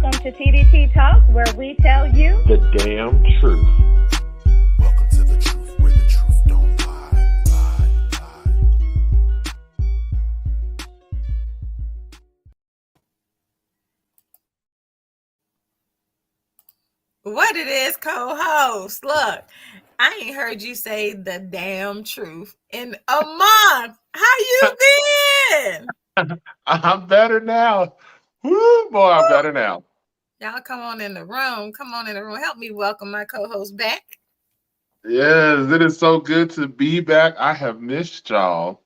Welcome to TDT Talk, where we tell you the damn truth. Welcome to the truth, where the truth don't lie. What it is, co-host. Look, I ain't heard you say the damn truth in a month. How you been? I'm better now. Woo, boy, I'm better now. Y'all come on in the room. Come on in the room. Help me welcome my co-host back. Yes, it is so good to be back. I have missed y'all.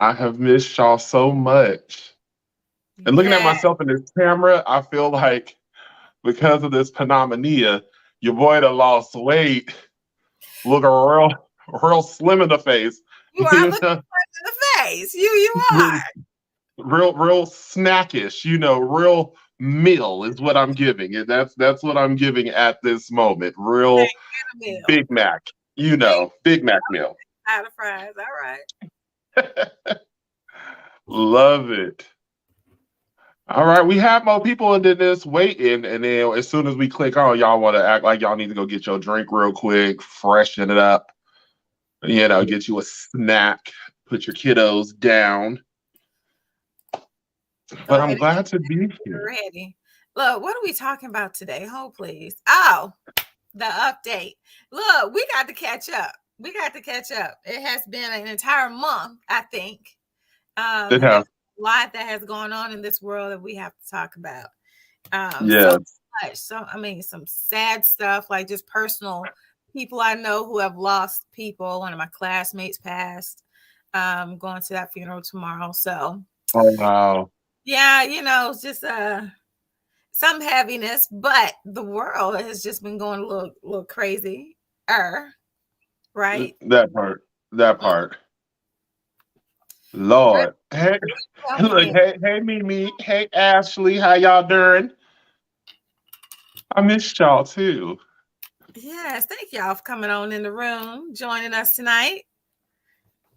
I have missed y'all so much. And looking at myself in this camera, I feel like because of this pneumonia, your boy that lost weight, looking real slim in the face. You are looking in the face. You are. Real snackish, real meal is what I'm giving. And that's what I'm giving at this moment. Real Big Mac, Big Mac meal. Out of fries. All right. Love it. All right, we have more people into this waiting, and then as soon as we click on, y'all want to act like y'all need to go get your drink real quick, freshen it up, get you a snack, put your kiddos down. But I'm glad to be here. Ready. Look, what are we talking about today? Hold, please. Oh, the update. Look, we got to catch up. It has been an entire month, I think. It has. A lot that has gone on in this world that we have to talk about. Yeah. Some sad stuff, like just personal people I know who have lost people. One of my classmates passed. Going to that funeral tomorrow. So. Oh, wow. Yeah, it's just some heaviness, but the world has just been going a little crazy. Right? That part. Lord. Hey, look, hey, Mimi. Hey, Ashley. How y'all doing? I missed y'all too. Yes, thank y'all for coming on in the room, joining us tonight.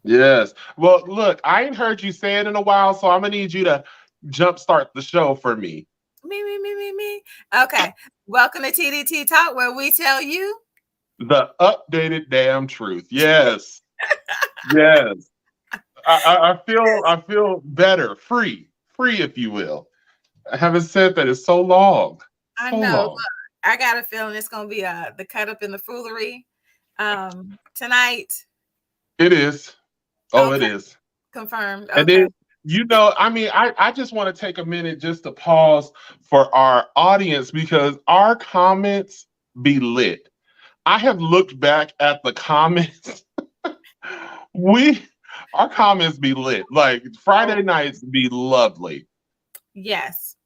Yes. Well, look, I ain't heard you say it in a while, so I'm gonna need you to jumpstart the show for me. Me. Okay. Welcome to TDT Talk, where we tell you the updated damn truth. Yes. Yes. I feel better, free, if you will. I haven't said that in so long. I know. Look, I got a feeling it's gonna be the cut up in the foolery tonight. It is. Oh, okay. It is. Confirmed. Okay. And then, I just want to take a minute just to pause for our audience because our comments be lit. I have looked back at the comments. Our comments be lit. Like Friday nights be lovely. Yes.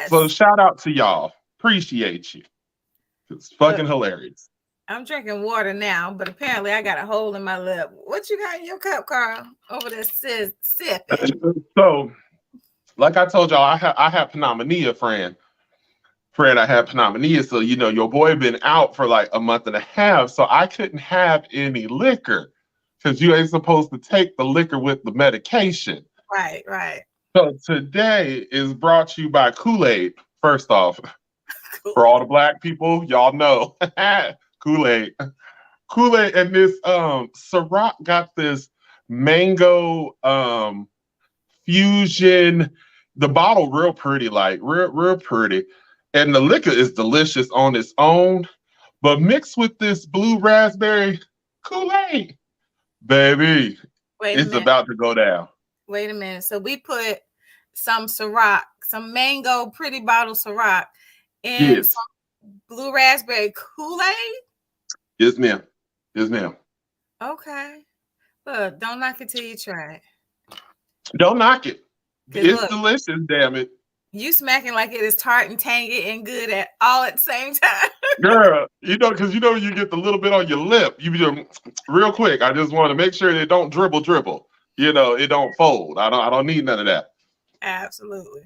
So shout out to y'all. Appreciate you. It's fucking hilarious. I'm drinking water now, but apparently I got a hole in my lip. What you got in your cup, Carl? Over there sipping. So, like I told y'all, I have pneumonia, friend. I had pneumonia, so your boy been out for like a month and a half, so I couldn't have any liquor because you ain't supposed to take the liquor with the medication. Right. So today is brought to you by Kool-Aid. First off, for all the black people, y'all know Kool-Aid, and this Ciroc got this mango fusion. The bottle real pretty, like real pretty. And the liquor is delicious on its own, but mixed with this blue raspberry Kool-Aid, baby, it's about to go down. Wait a minute. So we put some Ciroc, some mango pretty bottle Ciroc, and some blue raspberry Kool-Aid? Yes, ma'am. Okay. Look, don't knock it till you try it. Don't knock it. It's delicious, damn it. You smacking like it is tart and tangy and good at the same time. Girl, because you get the little bit on your lip. You do real quick. I just want to make sure they don't dribble. It don't fold. I don't need none of that. Absolutely.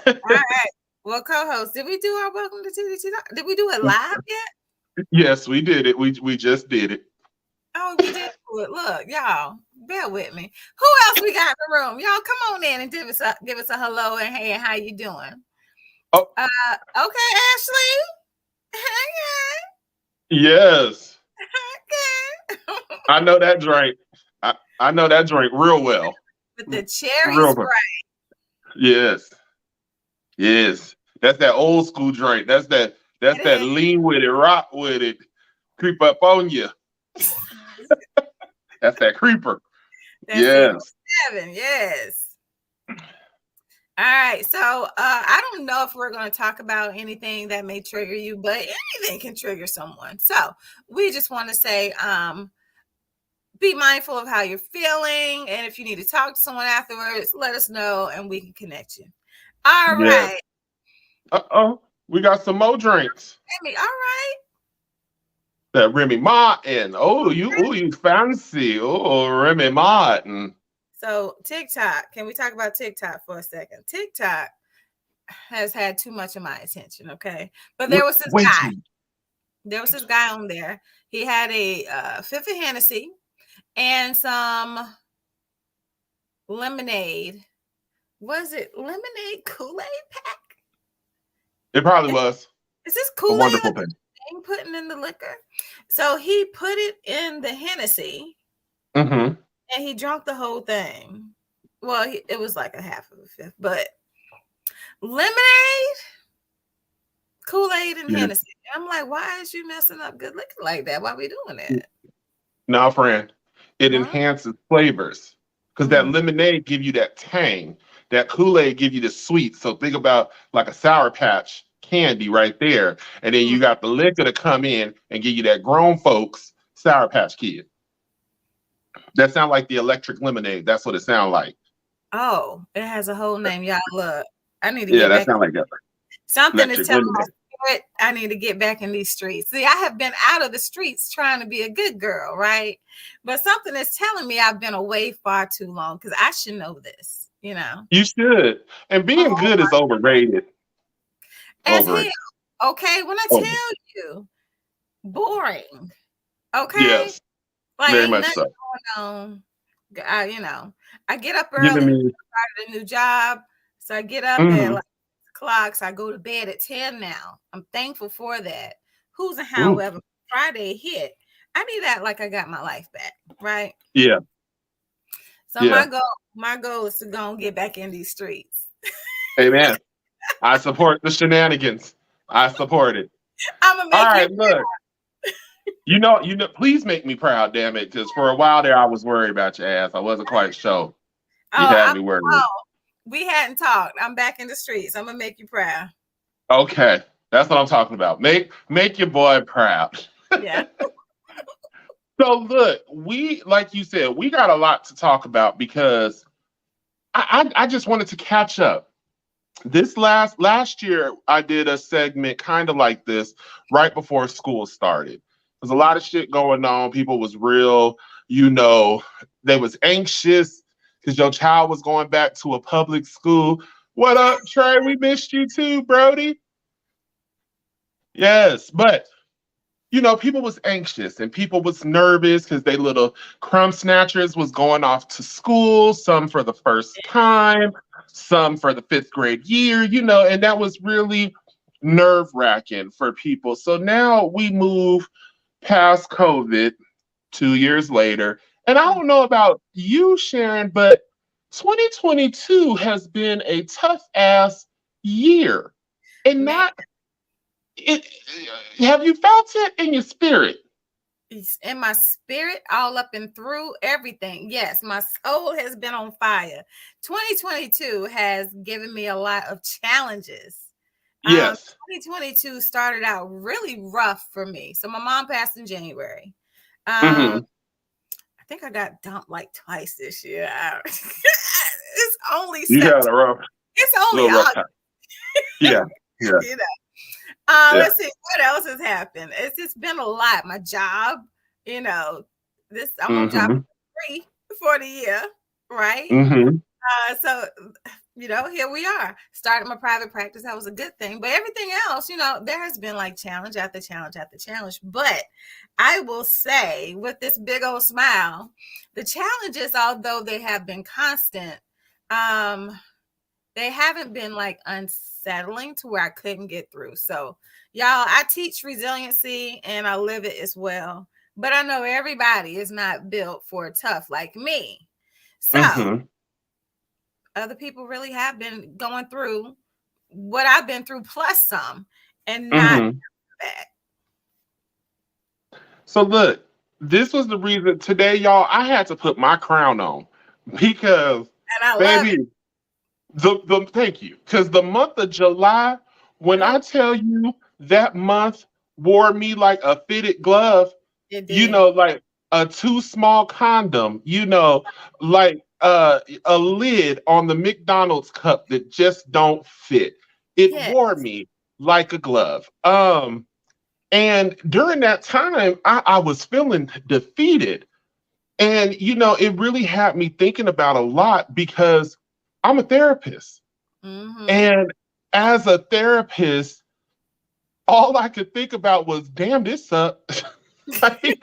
All right. Well, co-host, did we do our welcome to TDT? Did we do it live yet? Yes, we did it. We just did it. Oh, we did do it. Look, y'all, bear with me. Who else we got in the room? Y'all come on in and give us a hello and hey, how you doing? Oh, Okay, Ashley. yes. Okay. I know that drink. I know that drink real well. With the cherry Real well. Sprite. Yes. Yes. That's that old school drink. That's It that is. lean with it, rock with it, creep up on you. That's that creeper. That's Yes. 7. Yes. All right. So I don't know if we're going to talk about anything that may trigger you, but anything can trigger someone. So we just want to say, be mindful of how you're feeling. And if you need to talk to someone afterwards, let us know and we can connect you. All Yes. right. Uh-oh. We got some more drinks. Amy, all right. That Remy Martin. Oh, you fancy. Oh, Remy Martin. So TikTok, can we talk about TikTok for a second? TikTok has had too much of my attention, okay? But there was this Wait. guy. There was this guy on there. He had a fifth of Hennessy and some lemonade. Was it lemonade Kool-Aid pack? It probably was Is this a Kool-Aid wonderful like thing. putting in the liquor? So he put it in the Hennessy Mm-hmm. and he drank the whole thing. Well, it was like a half of a fifth, but lemonade, Kool-Aid, and Yeah. Hennessy. I'm like, why is you messing up good liquor like that? Why are we doing that? Now, friend, it Huh? enhances flavors because that lemonade give you that tang. That Kool-Aid give you the sweet. So think about like a Sour Patch candy right there. And then you got the liquor to come in and give you that grown folks Sour Patch Kid. That sound like the electric lemonade. That's what it sound like. Oh, it has a whole name. Y'all look. I need to Yeah, get that back. sound like that. Something is Electric telling my lemonade. spirit I need to get back in these streets. See, I have been out of the streets trying to be a good girl, right? But something is telling me I've been away far too long because I should know this, you know. You should. And being Oh, good is overrated. as hell. Overrated. Okay, when I Over. tell you, boring. Okay, Yes, like very ain't much nothing so. going on. I get up Giving early, me. started a new job, so I get up at Mhm. like 6 o'clock. So I go to bed at 10 now. I'm thankful for that. Who's and Ooh, however Friday hit, I need that like I got my life back, right? yeah, So yeah. my goal is to go and get back in these streets. Amen. I support the shenanigans. I support it. I'm gonna All make you. right, look. Please make me proud, damn it. Because for a while there, I was worried about your ass. I wasn't quite sure. You had me worried. We hadn't talked. I'm back in the streets. I'm gonna make you proud. Okay, that's what I'm talking about. Make your boy proud. Yeah. So look, like you said, we got a lot to talk about because I just wanted to catch up. This last year, I did a segment kind of like this right before school started. There's a lot of shit going on. People was real, they was anxious because your child was going back to a public school. What up, Trey? We missed you too, Brody. Yes, but people was anxious and people was nervous because they little crumb snatchers was going off to school, some for the first time, some for the fifth grade year, and that was really nerve-wracking for people. So now we move past COVID 2 years later. And I don't know about you, Sharon, but 2022 has been a tough ass year. And Man, not it have you felt it in your spirit? in my spirit, all up and through everything. Yes, my soul has been on fire. 2022 has given me a lot of challenges. Yes. 2022 started out really rough for me. So my mom passed in January. Mm-hmm. I think I got dumped like twice this year. It's only You September. had a rough, It's only little rough August. time. Yeah. Yeah. You know. Yeah. Let's see what else has happened. It's just been a lot. My job, I'm on job Mm-hmm. 3 for the year, right? Mm-hmm. So here we are. Started my private practice. That was a good thing. But everything else, there has been like challenge after challenge after challenge. But I will say with this big old smile, the challenges, although they have been constant, they haven't been like unsettling to where I couldn't get through. So, y'all, I teach resiliency and I live it as well. But I know everybody is not built for tough like me. So, Mm-hmm. other people really have been going through what I've been through plus some and not Mm-hmm. bad. So look, this was the reason today, y'all, I had to put my crown on because, And I love it. baby, the thank you. Because the month of July, when I Mm, tell you that month wore me like a fitted glove, it you did. know, like a too small condom, you know, like a lid on the McDonald's cup that just don't fit. It Yeah. wore me like a glove. And during that time, I was feeling defeated. And, you know, it really had me thinking about a lot because I'm a therapist. Mm-hmm. And as a therapist, all I could think about was, damn, this sucks. Like,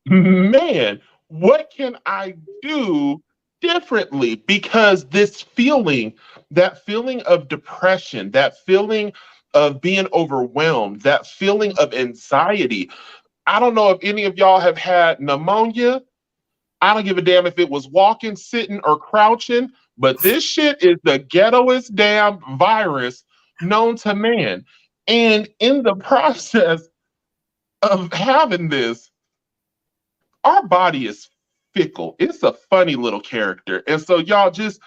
man, what can I do differently? Because this feeling, that feeling of depression, that feeling of being overwhelmed, that feeling of anxiety. I don't know if any of y'all have had pneumonia. I don't give a damn if it was walking, sitting, or crouching, but this shit is the ghettoest damn virus known to man. And in the process of having this, our body is fickle. It's a funny little character. And so, y'all, just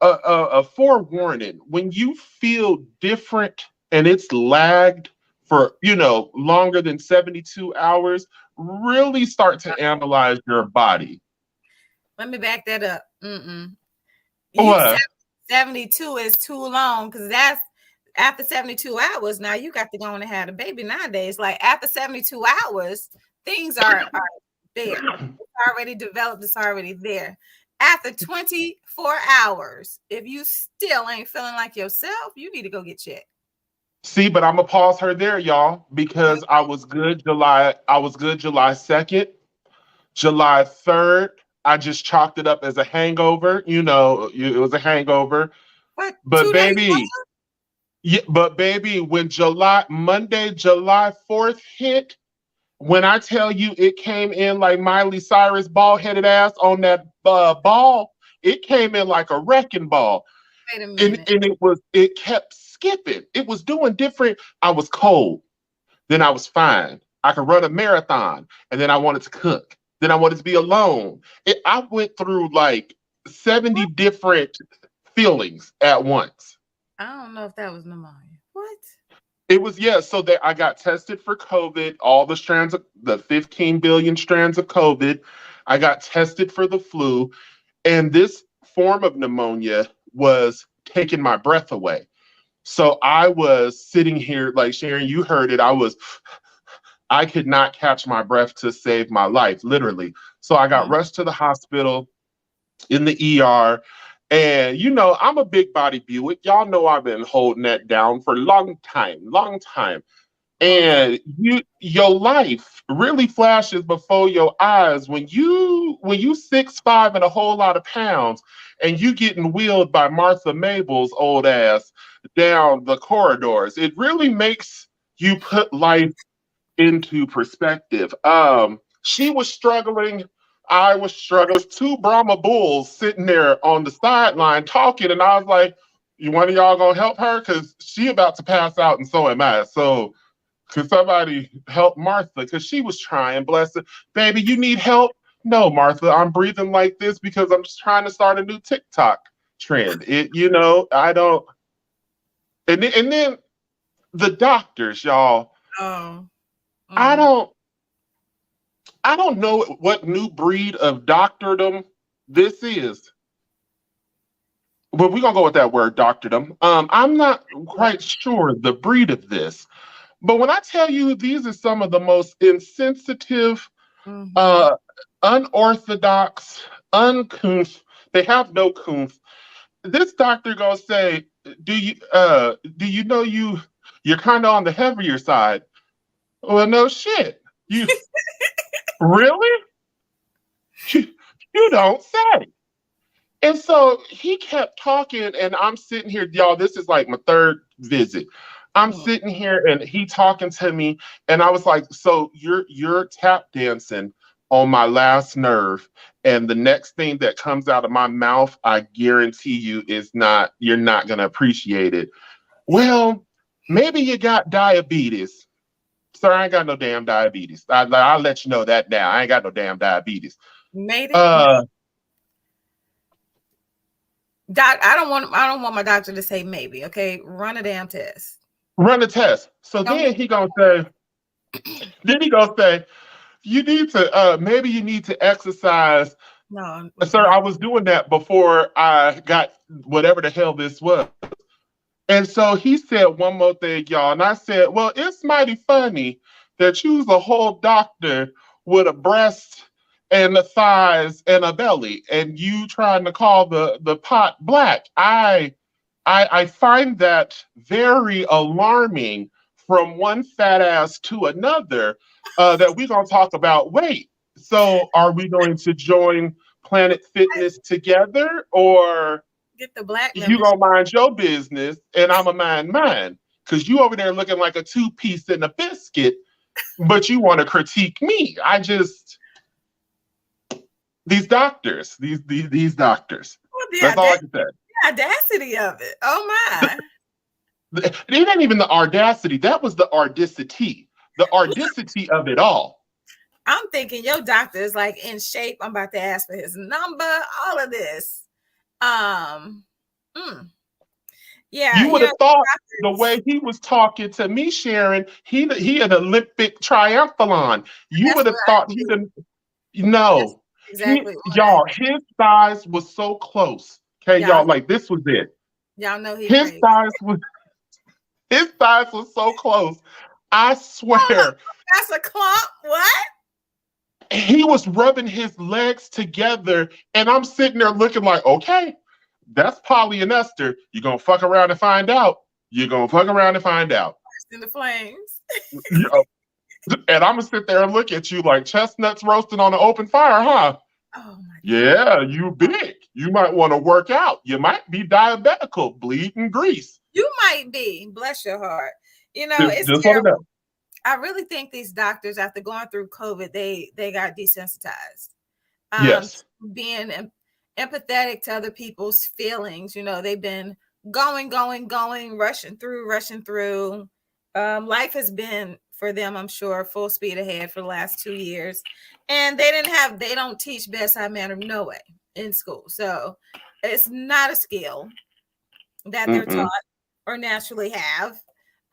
a forewarning when you feel different and it's lagged for, you know, longer than 72 hours, really start to analyze your body. Let me back that up. You said What? 72 is too long because that's after 72 hours. Now you got to go on and have a baby nowadays. Like after 72 hours, things are there. It's already developed, it's already there. After 24 hours, if you still ain't feeling like yourself, you need to go get checked. See, but I'm gonna pause her there, y'all, because I was good July 2nd. July 3rd, I just chalked it up as a hangover. You know, it was a hangover. What, But 2 days baby, yeah, but baby, when Monday, July 4th hit, when I tell you it came in like Miley Cyrus bald headed ass on that ball, it came in like a wrecking ball. Wait a And, minute. and it kept skipping. It was doing different. I was cold. Then I was fine. I could run a marathon. And then I wanted to cook. Then I wanted to be alone. I went through like 70 What? different feelings at once. I don't know if that was pneumonia. What? It was, yeah. So that I got tested for COVID, all the strands of the 15 billion strands of COVID. I got tested for the flu. And this form of pneumonia was taking my breath away. So I was sitting here, like Sharon, you heard it. I could not catch my breath to save my life, literally. So I got Mm. rushed to the hospital in the ER. And you know, I'm a big body Buick. Y'all know I've been holding that down for a long time, long time. Long time. And your life really flashes before your eyes when you 6'5" and a whole lot of pounds, and you getting wheeled by Martha Mabel's old ass down the corridors. It really makes you put life into perspective. She was struggling. I was struggling. Two Brahma bulls sitting there on the sideline talking, and I was like, "You one of y'all gonna help her? Cause she about to pass out, and so am I." So could somebody help Martha? Because she was trying, bless her. Baby, you need help? No, Martha, I'm breathing like this because I'm just trying to start a new TikTok trend. You know, I don't. And then the doctors, y'all. Oh. I Mm. don't. I don't know what new breed of doctordom this is, but we're gonna go with that word, doctordom. I'm not What? quite sure the breed of this, but when I tell you these are some of the most insensitive, Mm-hmm. uh, unorthodox, uncouth. They have no couth. This doctor gonna say, do you know you're kind of on the heavier side? Well, no shit. You really? You, you don't say. And so he kept talking, and I'm sitting here, y'all. This is like my third visit. I'm Mm. sitting here, and he talking to me, and I was like, "So you're tap dancing on my last nerve, and the next thing that comes out of my mouth, I guarantee you, is not. You're not gonna appreciate it. Well, maybe you got diabetes, sir. I ain't got no damn diabetes. I'll let you know that now. I ain't got no damn diabetes. Made it. Uh, Doc, I don't want my doctor to say maybe. Okay, run a damn test. run the test. So Don't then he gonna say, you need to maybe you need to exercise. no. Sir, I was doing that before I got whatever the hell this was. And so he said one more thing, y'all. And I said, well, it's mighty funny that you's a whole doctor with a breast and a thighs and a belly, and you trying to call the pot black. I find that very alarming from one fat ass to another, that we're going to talk about weight. So are we going to join Planet Fitness together, or Get the black you membership. gonna mind your business and I'm gonna mind mine? Because you over there looking like a two-piece and a biscuit, but you want to critique me. These doctors, these doctors. Well, That's all I can say. the audacity of it. Oh my. It ain't even the audacity. That was the ardicity. The ardicity of it all. I'm thinking your doctor is like in shape. I'm about to ask for his number. All of this. Mm, yeah, You would have thought the way he was talking to me, Sharon, he an Olympic triathlon. You that's would have what thought he'd have, that's no. exactly what Y'all, his thighs was so close. Okay, y'all y'all, like this was it. y'all know he His crazy. thighs was so close. I Hold up, swear, that's a clump. What? he was rubbing his legs together, and I'm sitting there looking like, okay, that's polyester. You're gonna fuck around and find out. You're gonna fuck around and find out. In the flames. Yeah. And I'm gonna sit there and look at you like chestnuts roasting on an open fire, huh? Oh my God. Yeah, you big. You might want to work out. You might be diabetical, bleeding grease. You might be. Bless your heart. You know, it's Just want to terrible. know. I really think these doctors, after going through COVID, they got desensitized. Yes. Being empathetic to other people's feelings. You know, they've been going, rushing through. Life has been for them, I'm sure, full speed ahead for the last 2 years. And they don't teach bedside manner, no way, in school. So it's not a skill that they're Mm-mm. taught or naturally have.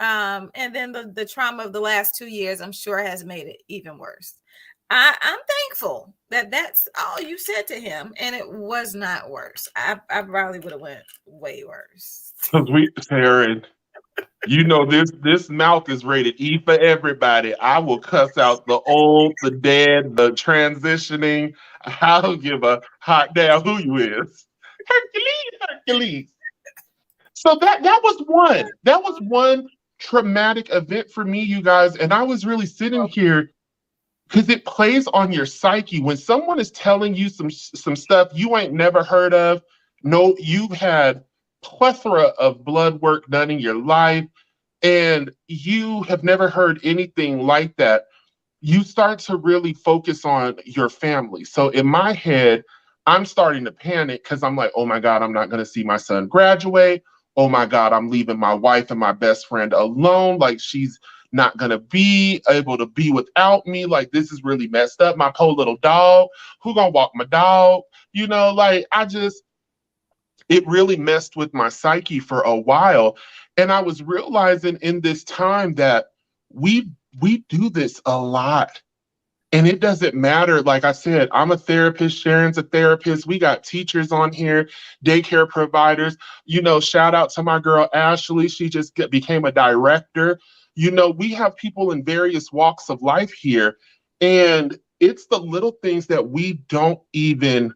And then the trauma of the last 2 years, I'm sure, has made it even worse. I'm thankful that that's all you said to him, and it was not worse. I probably would have went way worse. Because Sharon, you know this mouth is rated E for everybody. I will cuss out the old, the dead, the transitioning. I don't give a hot damn who you is. Hercules. So that was one. That was one traumatic event for me, you guys. And I was really sitting here because it plays on your psyche when someone is telling you some stuff you ain't never heard of. No, you've had plethora of blood work done in your life, and you have never heard anything like that. You start to really focus on your family. So in my head, I'm starting to panic because I'm like, oh my God, I'm not going to see my son graduate. Oh my God, I'm leaving my wife and my best friend alone. Like she's not going to be able to be without me. Like this is really messed up. My poor little dog, who going to walk my dog? You know, like it really messed with my psyche for a while. And I was realizing in this time that we we do this a lot. And it doesn't matter. Like I said, I'm a therapist. Sharon's a therapist. We got teachers on here, daycare providers. You know, shout out to my girl Ashley. She just became a director. You know, we have people in various walks of life here. And it's the little things that we don't even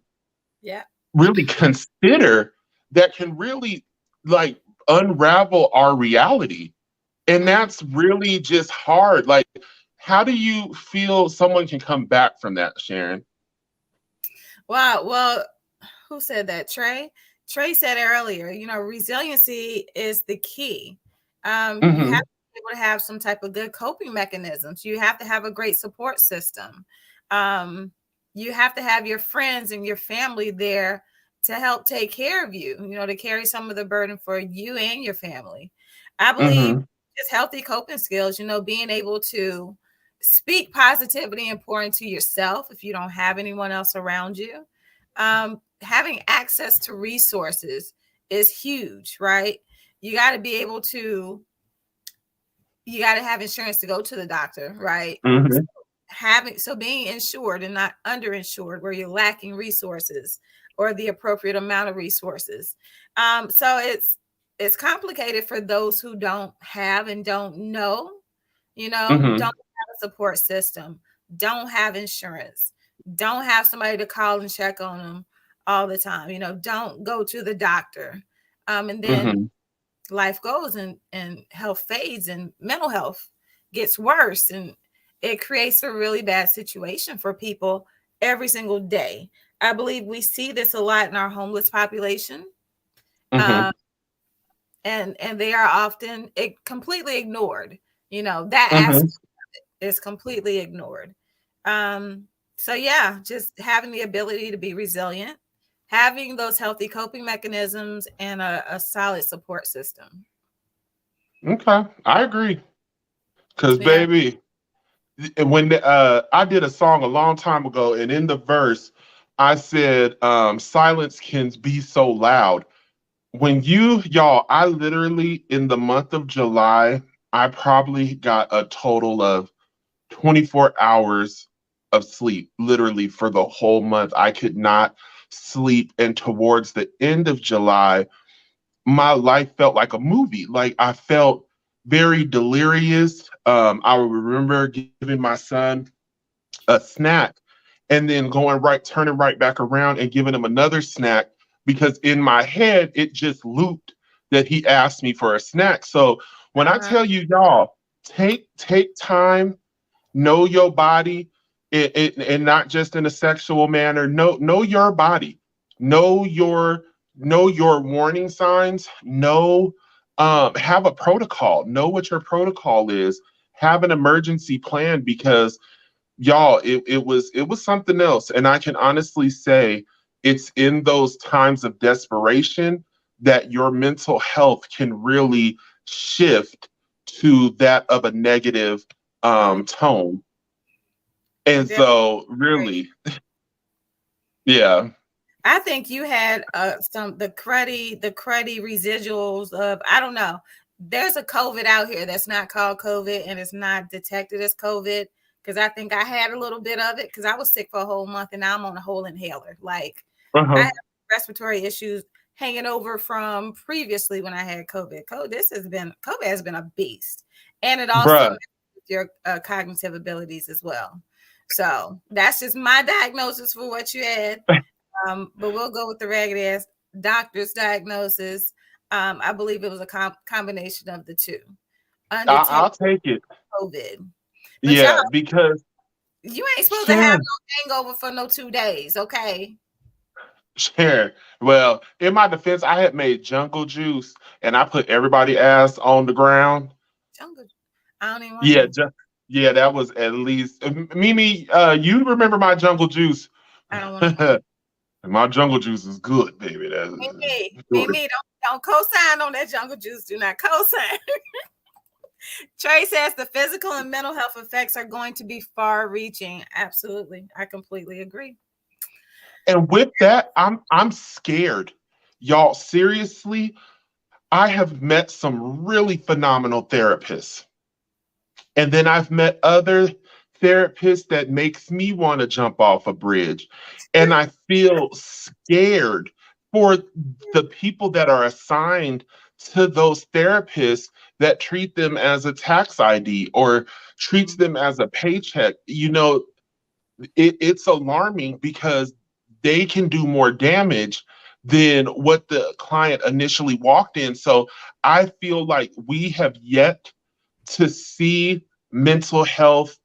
Yeah. really consider that can really like unravel our reality. And that's really just hard. Like, how do you feel someone can come back from that, Sharon? Wow. Well, Who said that? Trey? Trey said earlier, resiliency is the key. You have Mm-hmm. to be able to have some type of good coping mechanisms. You have to have a great support system. Um, you have to have your friends and your family there to help take care of you, to carry some of the burden for you and your family. I believe Mm-hmm. just healthy coping skills, being able to speak positivity and pour into yourself if you don't have anyone else around you. Having access to resources is huge, right? You got to be able to, you got to have insurance to go to the doctor, right? Mm-hmm. Being insured and not underinsured where you're lacking resources or the appropriate amount of resources. So it's complicated for those who don't have and don't know, don't Mm-hmm. have a support system, don't have insurance, don't have somebody to call and check on them all the time, don't go to the doctor. And then Mm-hmm. life goes and health fades and mental health gets worse. And it creates a really bad situation for people every single day. I believe we see this a lot in our homeless population. Mm-hmm. Um, and they are often completely ignored. That Mm-hmm. aspect is completely ignored. Um, so yeah, just having the ability to be resilient, having those healthy coping mechanisms, and a solid support system. Okay, I agree. Cause Yeah. baby, when I did a song a long time ago, and in the verse, I said, "Silence can be so loud." When y'all, I literally in the month of July, I probably got a total of 24 hours of sleep, literally for the whole month. I could not sleep, and towards the end of July, my life felt like a movie. Like I felt very delirious. I remember giving my son a snack and then turning right back around and giving him another snack because in my head it just looped that he asked me for a snack. So when I Uh-huh. tell you y'all, take time, know your body, and not just in a sexual manner. Know your body, know your warning signs. Have a protocol. Know what your protocol is. Have an emergency plan because y'all, it was something else. And I can honestly say it's in those times of desperation that your mental health can really shift to that of a negative Oh, tone. And very so great. really, yeah. I think you had the cruddy residuals of, I don't know. There's a COVID out here that's not called COVID and it's not detected as COVID. Because I think I had a little bit of it because I was sick for a whole month and now I'm on a whole inhaler. Like I Uh-huh. have respiratory issues hanging over from previously when I had COVID. COVID has been a beast. And it also Bruh. messes with your cognitive abilities as well. So that's just my diagnosis for what you had. But we'll go with the ragged ass doctor's diagnosis. I believe it was a combination of the two. Undetected I'll take it. COVID. But y'all, Yeah, because you ain't supposed to have Sharon, no hangover for no 2 days, okay? Sharon. Well, in my defense, I had made jungle juice and I put everybody ass on the ground. Jungle. I don't even want to Yeah, know. yeah, that was at least Mimi. You remember my jungle juice? I don't want to know. My jungle juice is good, baby. That's Mimi, don't co-sign on that jungle juice. Do not co-sign. Trey says the physical and mental health effects are going to be far-reaching. Absolutely, I completely agree. and with that, I'm scared, y'all. Seriously, I have met some really phenomenal therapists. And then I've met other therapists that makes me want to jump off a bridge. And I feel scared for the people that are assigned to those therapists that treat them as a tax ID or treats them as a paycheck. It's alarming because they can do more damage than what the client initially walked in. So I feel like we have yet to see mental health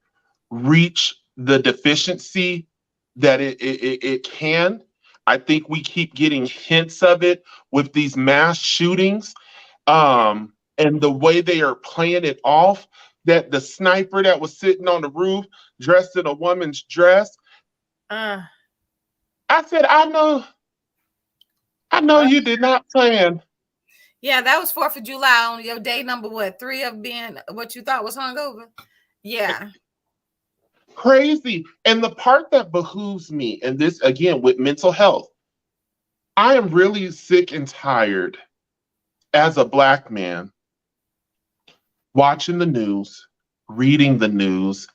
reach the deficiency that it can. I think we keep getting hints of it with these mass shootings, and the way they are playing it off. That the sniper that was sitting on the roof dressed in a woman's dress. Uh, I said, I know uh, you did not plan. yeah, that was 4th of July on your day number, what, 3 of being what you thought was hungover? Yeah. Crazy. And the part that behooves me, and this again with mental health, I am really sick and tired as a Black man watching the news, reading the news,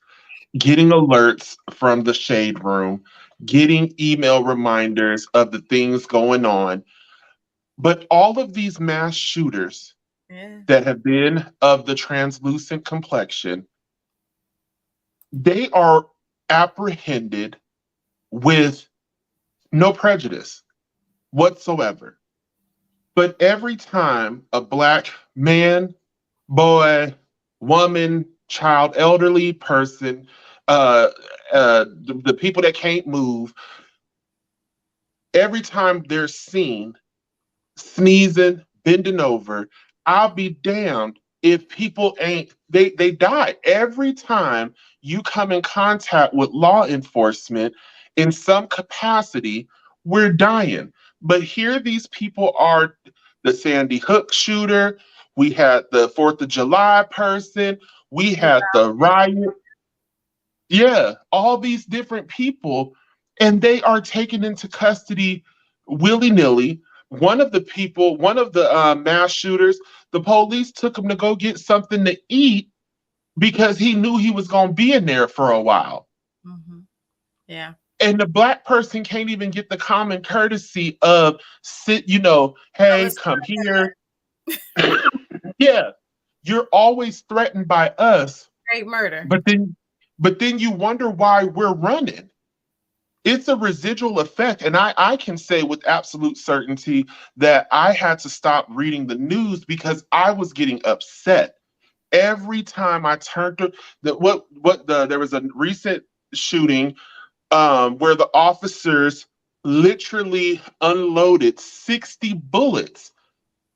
getting alerts from the shade room, getting email reminders of the things going on. But all of these mass shooters Yeah. that have been of the translucent complexion, they are apprehended with no prejudice whatsoever. But every time a Black man, boy, woman, child, elderly person, the people that can't move, every time they're seen sneezing, bending over, I'll be damned if people ain't they die. Every time you come in contact with law enforcement in some capacity, we're dying. But here these people are, the Sandy Hook shooter, we had the 4th of July person, we had the riot. Yeah, all these different people, and they are taken into custody willy nilly. One of the people, one of the mass shooters, the police took him to go get something to eat because he knew he was going to be in there for a while. Mm-hmm. Yeah. And the Black person can't even get the common courtesy of sit, No, hey, it's come here. Yeah, you're always threatened by us, great murder. but then you wonder why we're running. It's a residual effect. And I can say with absolute certainty that I had to stop reading the news because I was getting upset. Every time I turned to there was a recent shooting where the officers literally unloaded 60 bullets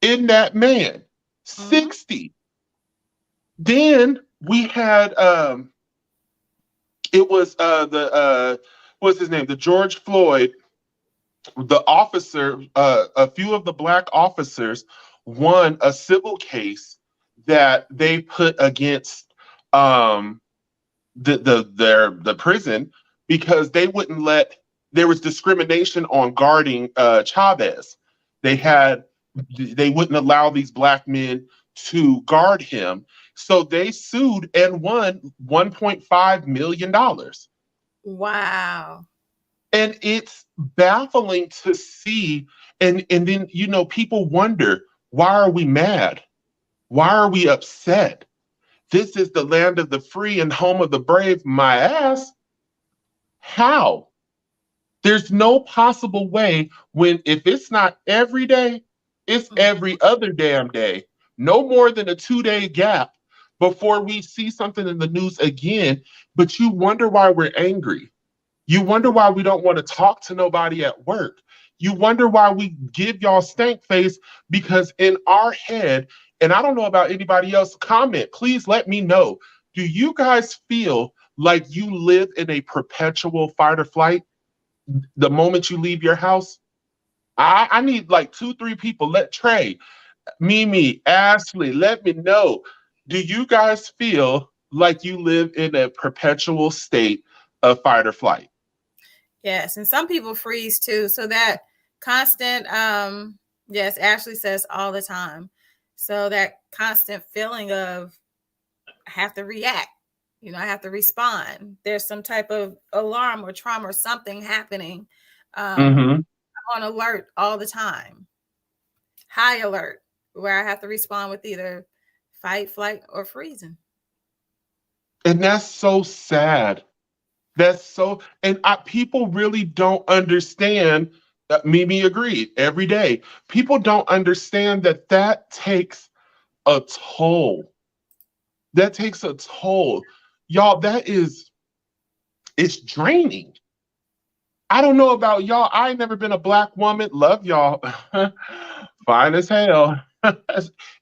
in that man. Mm-hmm. 60. Then we had it was the what's his name? The George Floyd, the officer, a few of the Black officers won a civil case that they put against the prison because they wouldn't let there was discrimination on guarding Chavez. They wouldn't allow these Black men to guard him. So they sued and won $1.5 million. Wow. And it's baffling to see. And then, people wonder, why are we mad? Why are we upset? This is the land of the free and home of the brave, my ass. How? There's no possible way if it's not every day, it's every other damn day. No more than a 2-day gap before we see something in the news again. But you wonder why we're angry. You wonder why we don't want to talk to nobody at work. You wonder why we give y'all stank face because in our head, and I don't know about anybody else, comment, please let me know. Do you guys feel like you live in a perpetual fight or flight the moment you leave your house? I need like 2, 3 people. Let Trey, Mimi, Ashley, let me know. Do you guys feel like you live in a perpetual state of fight or flight? Yes, and some people freeze too. So that constant, yes, Ashley says all the time. So that constant feeling of I have to react, I have to respond. There's some type of alarm or trauma or something happening. Mm-hmm. On alert all the time. High alert, where I have to respond with either fight, flight, or freezing. And that's so sad. And people really don't understand. Mimi agreed every day. People don't understand that takes a toll. That takes a toll. Y'all, it's draining. I don't know about y'all. I ain't never been a black woman. Love y'all. Fine as hell.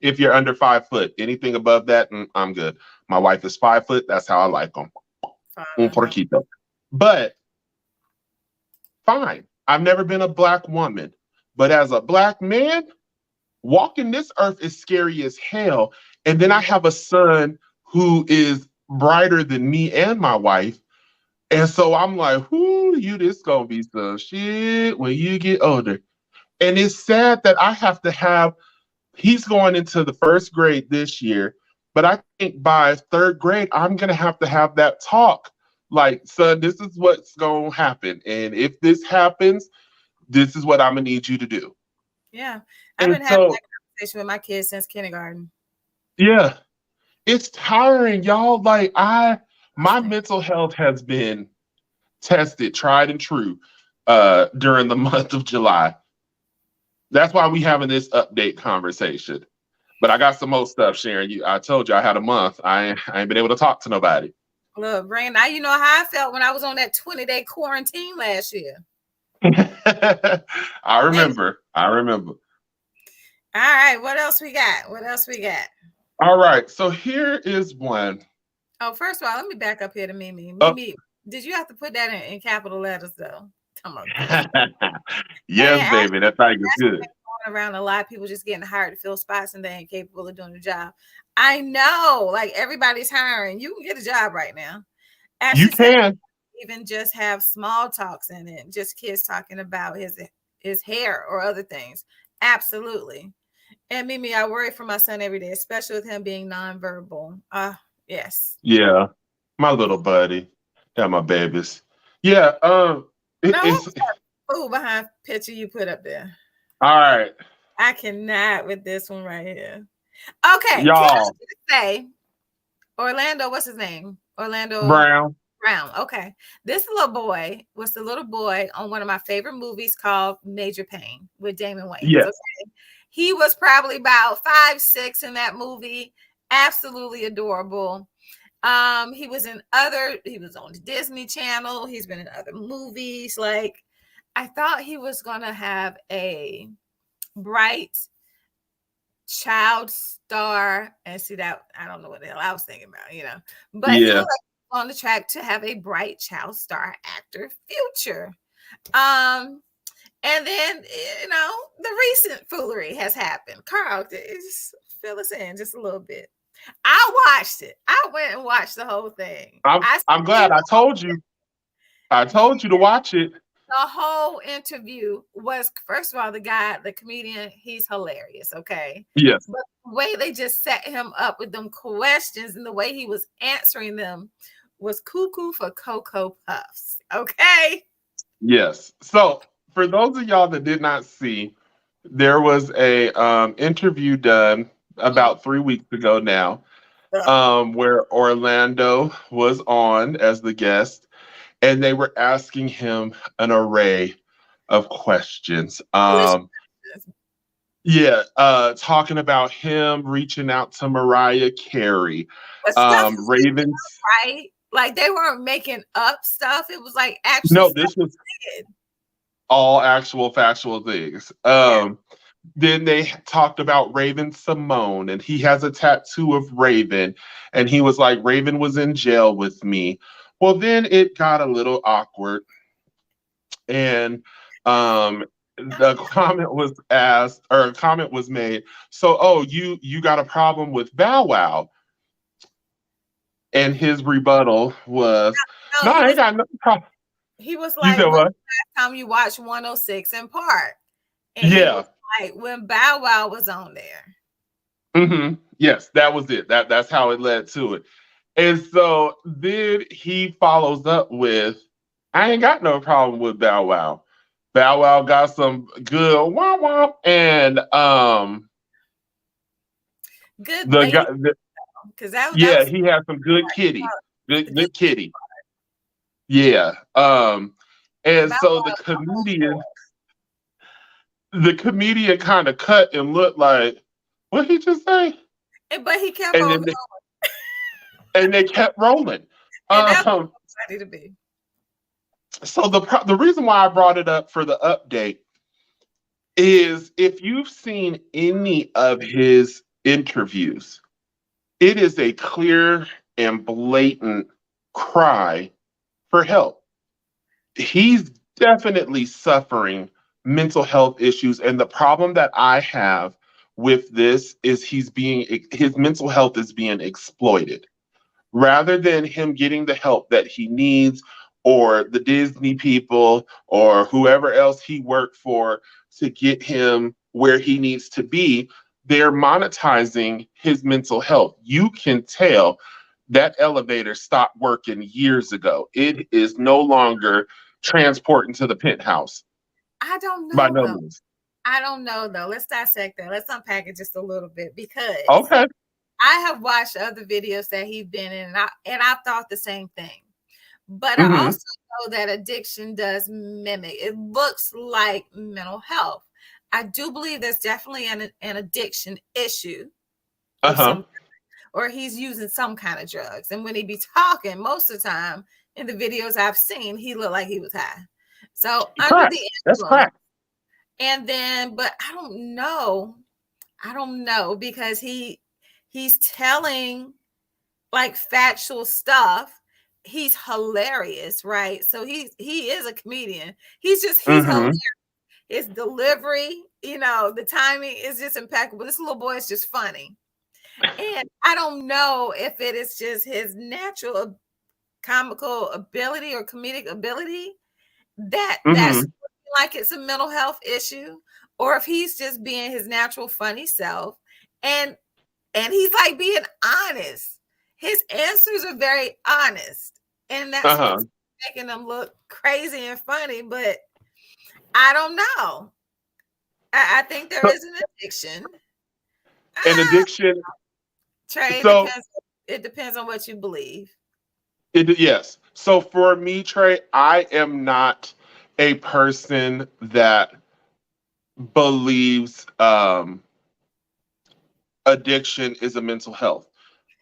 If you're under 5 foot, anything above that, I'm good. My wife is 5 foot. That's how I like them. Un Fine. porquito. But fine. I've never been a black woman. But as a black man, walking this earth is scary as hell. And then I have a son who is brighter than me and my wife. And so I'm like, whoo, you this gonna be some shit when you get older. And it's sad that I have to have, he's going into the first grade this year, but I think by third grade, I'm gonna have to have that talk. Like, son, this is what's gonna happen. And if this happens, this is what I'm gonna need you to do. Yeah. I've And been having so, that conversation with my kids since kindergarten. yeah, it's tiring, y'all. Like, my mental health has been tested, tried and true, during the month of July. That's why we having this update conversation. But I got some more stuff, Sharon. I told you I had a month. I ain't been able to talk to nobody. Look, Brandon, now you know how I felt when I was on that 20-day quarantine last year. I remember. All right, what else we got? All right, so here is one. Oh, first of all, let me back up here to Mimi. Oh. Mimi, did you have to put that in capital letters though? Come on. Yes, baby. That thing is good. Going around a lot of people just getting hired to fill spots and they ain't capable of doing the job. I know, like everybody's hiring. You can get a job right now. You can even just have small talks in it, just kids talking about his hair or other things. Absolutely. And Mimi, I worry for my son every day, especially with him being nonverbal. Yes. Yeah, my little buddy. Yeah, my babies. Yeah. It's fool behind picture you put up there. All right. I cannot with this one right here. Okay, y'all. Say Orlando. What's his name? Orlando Brown. Okay, this little boy was the little boy on one of my favorite movies called Major Payne with Damon Wayans. Yes. Okay? He was probably about 5'6" in that movie. Absolutely adorable. He was on the Disney Channel. He's been in other movies. Like, I thought he was gonna have a bright child star, and see that I don't know what the hell I was thinking about, but he was on the track to have a bright child star actor future. And then, the recent foolery has happened. Carl, just fill us in just a little bit. I watched it. I went and watched the whole thing. I'm glad. I told you. I told you to watch it. The whole interview was, first of all, the comedian, he's hilarious, okay? Yes. But the way they just set him up with them questions and the way he was answering them was cuckoo for Cocoa Puffs, okay? Yes. So, for those of y'all that did not see, there was a interview done about 3 weeks ago now, where Orlando was on as the guest, and they were asking him an array of questions. Talking about him reaching out to Mariah Carey, Ravens, right? Like, they weren't making up stuff. It was like actually. No, this was all actual factual things. Then they talked about Raven Simone, and he has a tattoo of Raven, and he was like, Raven was in jail with me. Well, then it got a little awkward, and the comment was asked, or a comment was made. So, you got a problem with Bow Wow? And his rebuttal was, no, I ain't got no problem. He was like, you know what? Last time you watched 106 in Park. And yeah. Like when Bow Wow was on there. Mm-hmm. Yes, that was it. That's how it led to it. And so then he follows up with, I ain't got no problem with Bow Wow. Bow Wow got some good wah wah, and good the lady. guy, that was he had some good kitty. Good kitty. Yeah. And Bow so Wow the comedian kind of cut and looked like, what did he just say? But he kept on going. And they kept rolling. And that was funny to be. So the reason why I brought it up for the update is if you've seen any of his interviews, it is a clear and blatant cry for help. He's definitely suffering mental health issues. And the problem that I have with this is his mental health is being exploited rather than him getting the help that he needs, or the Disney people or whoever else he worked for to get him where he needs to be. They're monetizing his mental health. You can tell that elevator stopped working years ago. It is no longer transporting to the penthouse. I don't By know no though. means. I don't know though. Let's dissect that. Let's unpack it just a little bit, because Okay. I have watched other videos that he's been in, and I thought the same thing. But I Mm-hmm. also know that addiction does mimic. It looks like mental health. I do believe there's definitely an addiction issue of Uh-huh. some, or he's using some kind of drugs. And when he be talking, most of the time in the videos I've seen, he looked like he was high. So under Crack. the That's influence, crack. and then, but I don't know. I don't know, because he's telling like factual stuff. He's hilarious, right? So he is a comedian. He's Mm-hmm. hilarious. His delivery, the timing is just impeccable. This little boy is just funny. And I don't know if it is just his natural comical ability or comedic ability that's Mm-hmm. like it's a mental health issue, or if he's just being his natural funny self. And he's like being honest. His answers are very honest, and that's Uh-huh. what's making them look crazy and funny. But I don't know. I think there So, is an addiction. an addiction. Trey, So it depends on what you believe. yes. So for me, Trey, I am not a person that believes addiction is a mental health.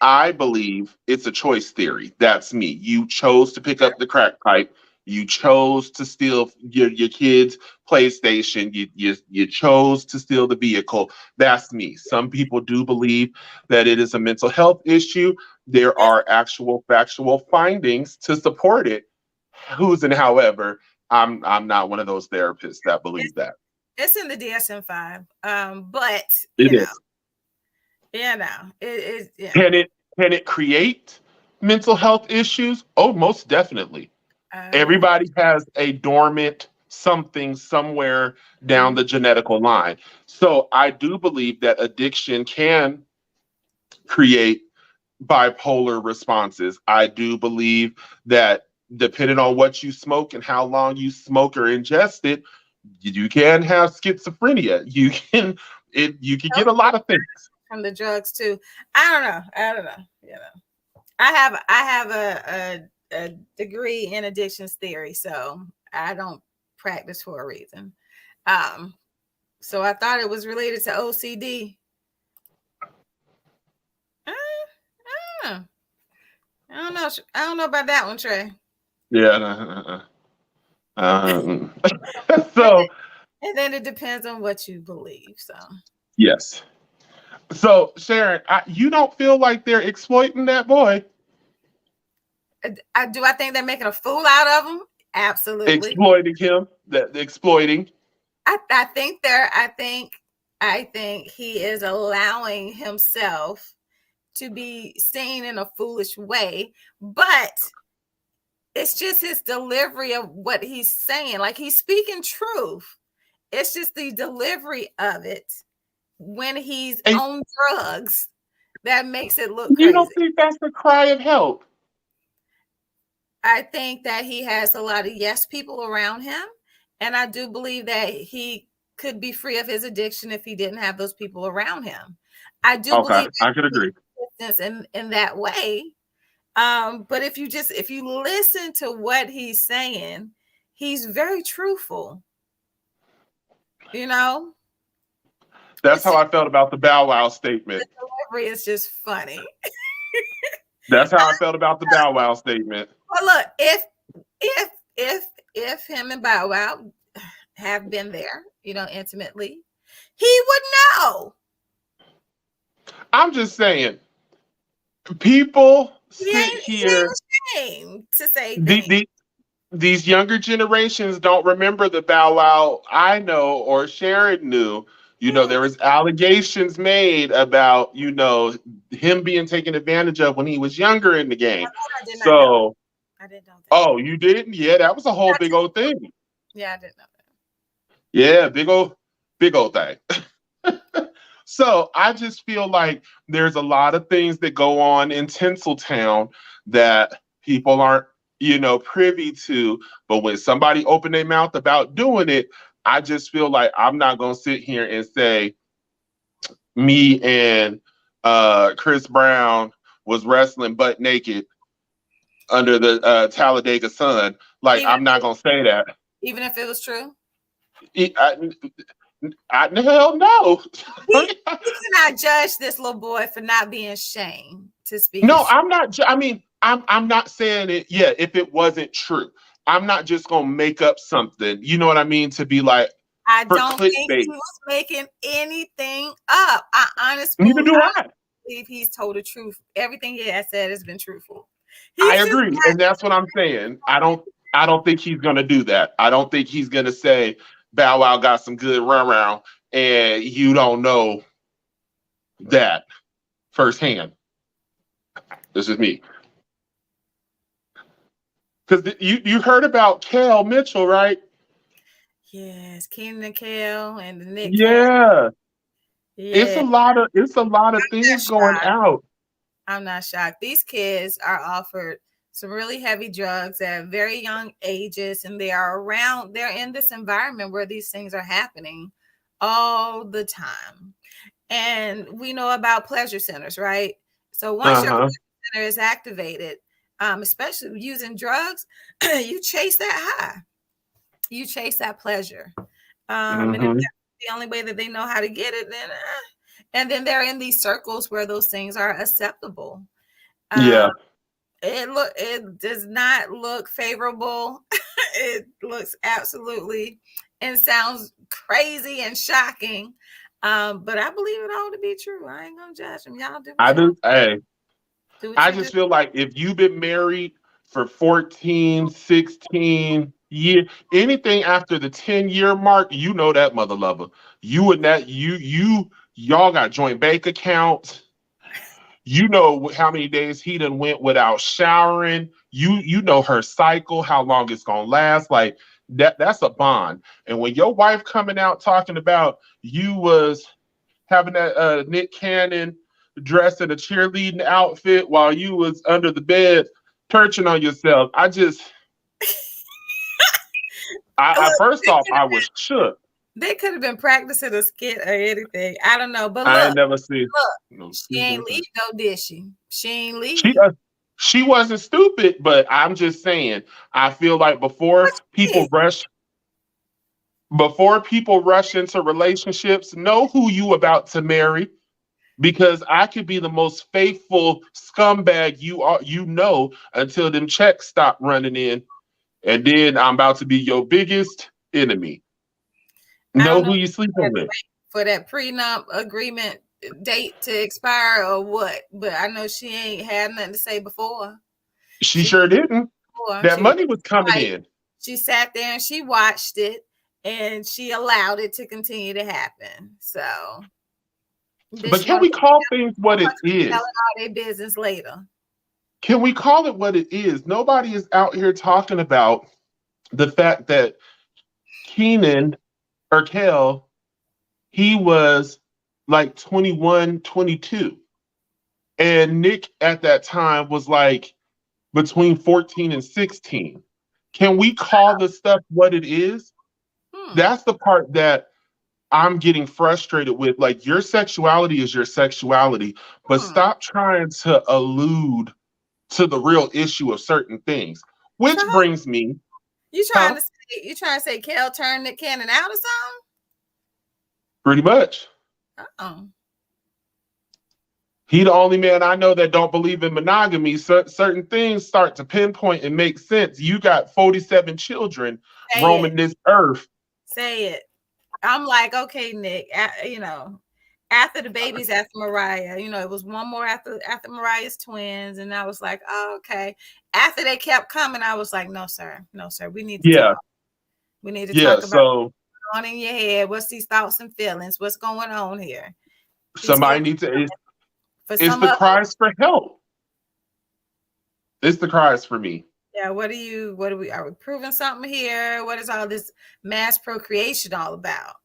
I believe it's a choice theory. That's me. You chose to pick up the crack pipe. You chose to steal your kid's PlayStation. You chose to steal the vehicle. That's me. Some people do believe that it is a mental health issue. There are actual factual findings to support it. Who's and however, I'm not one of those therapists that believe that. It's in the DSM-5. But It is. it yeah. Can it create mental health issues? Oh, most definitely. Everybody has a dormant something somewhere down the genetical line. So I do believe that addiction can create bipolar responses. I do believe that depending on what you smoke and how long you smoke or ingest it, you can have schizophrenia. You can get a lot of things from the drugs too. I don't know. I have a degree in addictions theory, so I don't practice for a reason. So I thought it was related to OCD. I don't know. I don't know about that one, Trey. Yeah. So and then it depends on what you believe. So yes. So Sharon, you don't feel like they're exploiting that boy? I think they're making a fool out of him? Absolutely. Exploiting him. Exploiting. I think he is allowing himself to be seen in a foolish way, but it's just his delivery of what he's saying. Like, he's speaking truth. It's just the delivery of it when he's on drugs that makes it look crazy. You don't think that's a cry of help? I think that he has a lot of yes people around him, and I do believe that he could be free of his addiction if he didn't have those people around him. I do believe I could agree in that way. But if you listen to what he's saying, he's very truthful. That's how I felt about the Bow Wow statement. The delivery is just funny. That's how I felt about the Bow Wow statement. Well, look, if if him and Bow Wow have been there, intimately, he would know. I'm just saying, people He sit ain't here. ashamed to say The, things. the, these younger generations don't remember the Bow Wow I know or Sharon knew. There was allegations made about, him being taken advantage of when he was younger in the game. I did not know. So, I didn't know that. oh, you didn't? Yeah, that was a whole big old thing. Yeah, I didn't know that. Yeah, big old thing. So I just feel like there's a lot of things that go on in Tinseltown that people aren't, privy to. But when somebody open their mouth about doing it, I just feel like I'm not gonna sit here and say me and Chris Brown was wrestling butt naked under the Talladega sun. Like Even I'm not gonna say that. even if it was true, Hell no. he cannot judge this little boy for not being ashamed to speak No, his truth. I'm not. I mean, I'm not saying it. Yeah, if it wasn't true, I'm not just gonna make up something. You know what I mean? To be like I for don't think he clickbait. was making anything up. I Neither do I. believe he's told the truth. Everything he has said has been truthful. I He's just agree, and that's what I'm saying. I don't think he's gonna do that. I don't think he's gonna say Bow Wow got some good run and you don't know that firsthand. This is me. Because you heard about Kel Mitchell, right? yes, Keenan and Kel and the Nick Cannon. Yeah. It's Yeah, a lot of things going shocked. out. I'm not shocked. These kids are offered some really heavy drugs at very young ages, and they're in this environment where these things are happening all the time. And we know about pleasure centers, right? So once your Uh-huh. pleasure center is activated, especially using drugs, you chase that high, you chase that pleasure. And if Hmm. that's the only way that they know how to get it, then and then they're in these circles where those things are acceptable. Um, Yeah. it does not look favorable. It looks absolutely and sounds crazy and shocking. But I believe it all to be true. I ain't gonna judge them. Y'all do what I y'all do. Hey, do what I you do. just feel like if you've been married for 14, 16 years, anything after the 10-year mark, you know that mother lover. You and that y'all got joint bank accounts. You know how many days he done went without showering. You know her cycle, how long it's gonna last. Like that's a bond. And when your wife coming out talking about you was having that Nick Cannon dressed in a cheerleading outfit while you was under the bed perching on yourself. I Look, first off I was shook. they could have been practicing a skit or anything. I don't know. But I ain't look, never seen no she ain't leave though, did she? She ain't she leave. she wasn't stupid, but I'm just saying I feel like What you did? before people rush into relationships, know who you about to marry because I could be the most faithful scumbag until them checks stop running in, and then I'm about to be your biggest enemy. I Know don't know who if you she sleeping had to with. wait for that prenup agreement date to expire or what, but I know she ain't had nothing to say before. She She sure didn't. That she was money was coming right. in. She sat there and she watched it and she allowed it to continue to happen. So then But she can want we to call things what it tell is? all their business later. Can we call it what it is? Nobody is out here talking about the fact that Keenan or Kel, he was like 21, 22. And Nick at that time was like between 14 and 16. Can we call the stuff what it is? Hmm. That's the part that I'm getting frustrated with. Like, your sexuality is your sexuality, but Hmm. stop trying to allude to the real issue of certain things. So Which brings me, huh? you trying to say Kel turned Nick Cannon out or something? Pretty much. Oh. He the only man I know that don't believe in monogamy. Certain things start to pinpoint and make sense. You got 47 children Say it. roaming this earth. Say it. I'm like, okay, Nick, after the babies, after Mariah, it was one more after Mariah's twins. And I was like, oh, okay. After they kept coming, I was like, no, sir. We need to talk. We need to talk about what's going on in your head. What's these thoughts and feelings? What's going on here? Somebody needs to, it's the cries for help. It's the cries for me. Yeah, are we proving something here? What is all this mass procreation all about?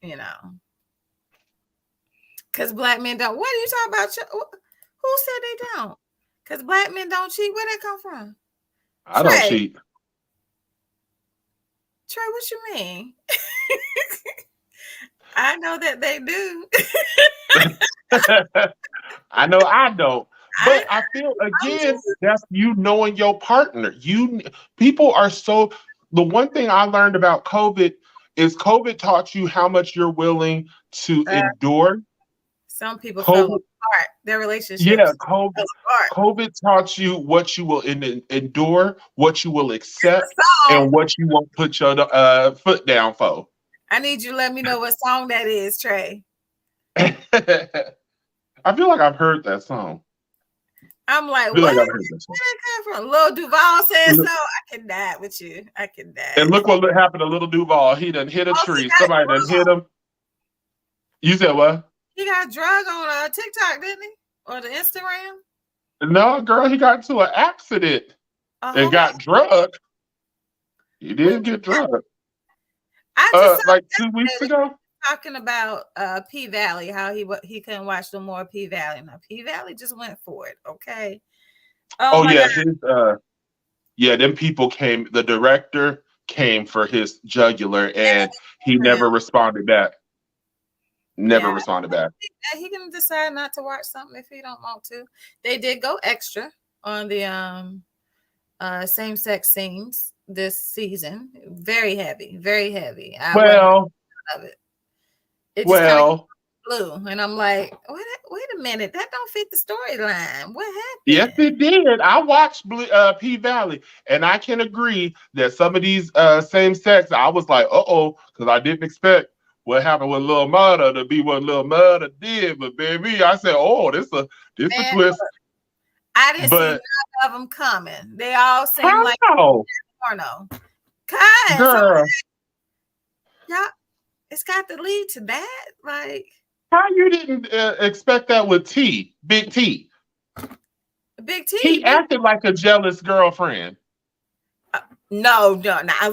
Because black men don't. What are you talking about? Who said they don't? Because black men don't cheat. Where they come from? I don't cheat. Trey, what you mean? I know that they do. I know I don't. But I feel, again, that's you knowing your partner. People are so. The one thing I learned about COVID is COVID taught you how much you're willing to endure. Some people fell apart. Their relationships. Yeah, COVID taught you what you will endure, what you will accept, and what you won't put your foot down for. I need you to let me know what song that is, Trey. I feel like I've heard that song. I'm like, what? Where did it come from? Lil Duval said so. I can die with you. I can die. And look what happened to Lil Duval. He done hit a tree. Somebody done hit him. You said what? He got drugged on TikTok, didn't he? Or the Instagram? No, girl, he got into an accident and got drugged. He didn't get drugged. I just like 2 weeks ago. Talking about P Valley, how he couldn't watch no more P Valley. Now P Valley just went for it, okay? Oh yeah, them people came. The director came for his jugular, and he never responded back. Responded back. He can decide not to watch something if he don't want to. They did go extra on the same-sex scenes this season. Very heavy, very heavy. Of it. It just kind of blue, and I'm like, wait a minute, that don't fit the storyline. What happened? Yes, it did. I watched P Valley, and I can agree that some of these same sex, I was like, because I didn't expect what happened with Lil Murda to be what Lil Murda did. But baby, I said, this a twist. I didn't see none of them coming. They all seem like porno. Girl, yeah. It's got to lead to that. Like, how you didn't expect that with Big T? Big T. He acted like a jealous girlfriend. No. Now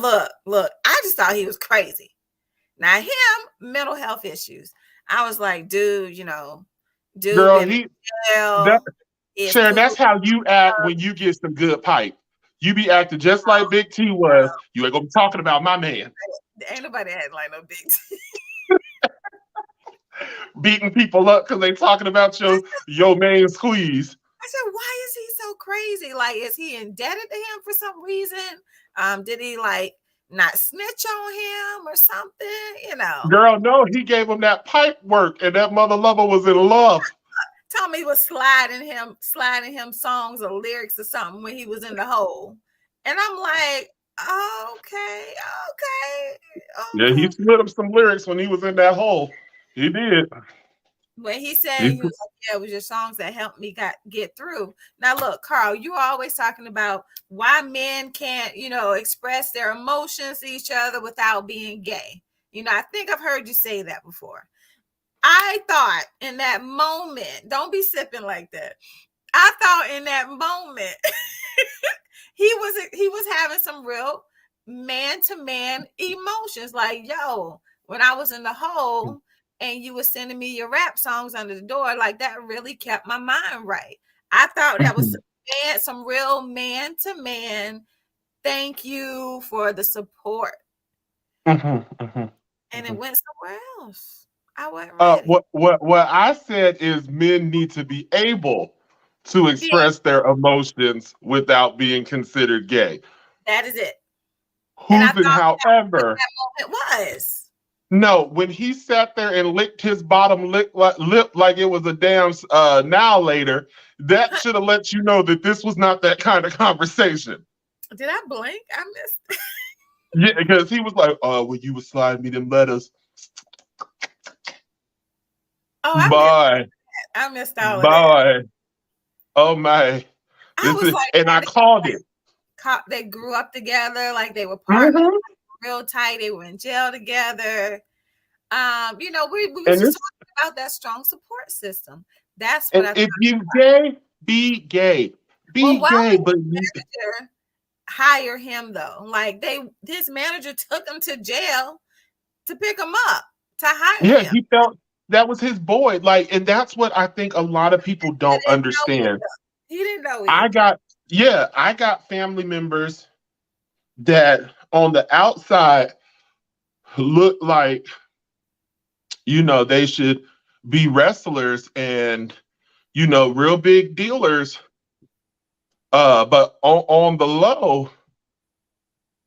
look. I just thought he was crazy. Now him, mental health issues. I was like, dude, girl, Sharon, that's how you act when you get some good pipe. You be acting just like Big T was. You ain't gonna be talking about my man. Ain't nobody acting like no Big T. Beating people up because they talking about your main squeeze. I said, why is he so crazy? Like, is he indebted to him for some reason? Did he not snitch on him or something? Girl, no, he gave him that pipe work, and that mother lover was in love. Tommy was sliding him songs or lyrics or something when he was in the hole. And I'm like, okay. Yeah, he slid him some lyrics when he was in that hole. He did. When he said, he was like, it was your songs that helped me get through. Now, look, Carl, you're always talking about why men can't, express their emotions to each other without being gay. I think I've heard you say that before. I thought in that moment, don't be sipping like that. I thought in that moment, he was having some real man-to-man emotions. Like, yo, when I was in the hole and you were sending me your rap songs under the door, like that really kept my mind right. I thought that was some real man-to-man. Thank you for the support. And it went somewhere else. I wasn't ready. What I said is men need to be able to express their emotions without being considered gay. That is it. However, it was. No, when he sat there and licked his bottom lip like it was a damn now later, that should have let you know that this was not that kind of conversation. Did I blink? I missed. Yeah, because he was like, when you would slide me them letters, Oh, boy, I missed all of that. boy, oh my. I This was is, like, and I called it. they grew up together, like they were partners, Mhm. real tight. They were in jail together. We was And just this, talking about that strong support system. That's what and I thought. if you gay, be gay, Well, be why gay, would but the manager hire him though? Like his manager took him to jail to pick him up to hire yeah, him. he felt that was his boy. Like, and that's what I think a lot of people He don't didn't know understand. either. He didn't know I either. got, yeah, I got family members that on the outside look like, they should be wrestlers and, real big dealers. But on the low,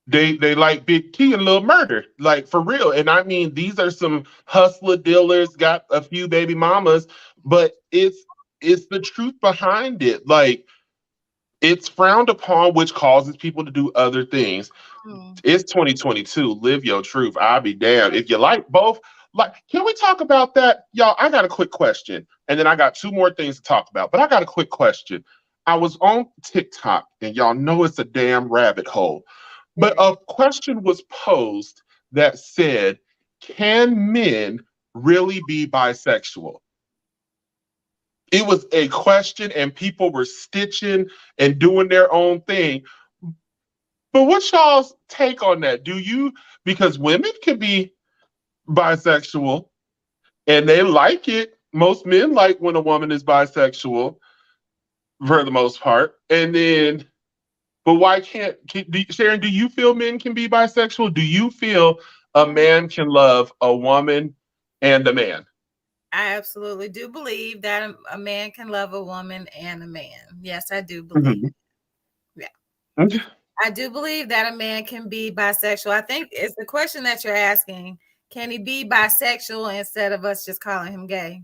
they like Big T and Little Murder, like for real. And I mean, these are some hustler dealers, got a few baby mamas, but it's the truth behind it. Like it's frowned upon, which causes people to do other things. Mm. It's 2022. Live your truth. I'll be damned. If you like both, like, can we talk about that? Y'all, I got a quick question. And then I got two more things to talk about. But I got a quick question. I was on TikTok, and y'all know it's a damn rabbit hole. But a question was posed that said, can men really be bisexual? It was a question, and people were stitching and doing their own thing. But what's y'all's take on that? Because women can be bisexual and they like it. Most men like when a woman is bisexual for the most part. And then, but why Sharon, do you feel men can be bisexual? Do you feel a man can love a woman and a man? I absolutely do believe that a man can love a woman and a man. Yes, I do believe. Mhm. Yeah. Okay. I do believe that a man can be bisexual. I think it's the question that you're asking. Can he be bisexual instead of us just calling him gay?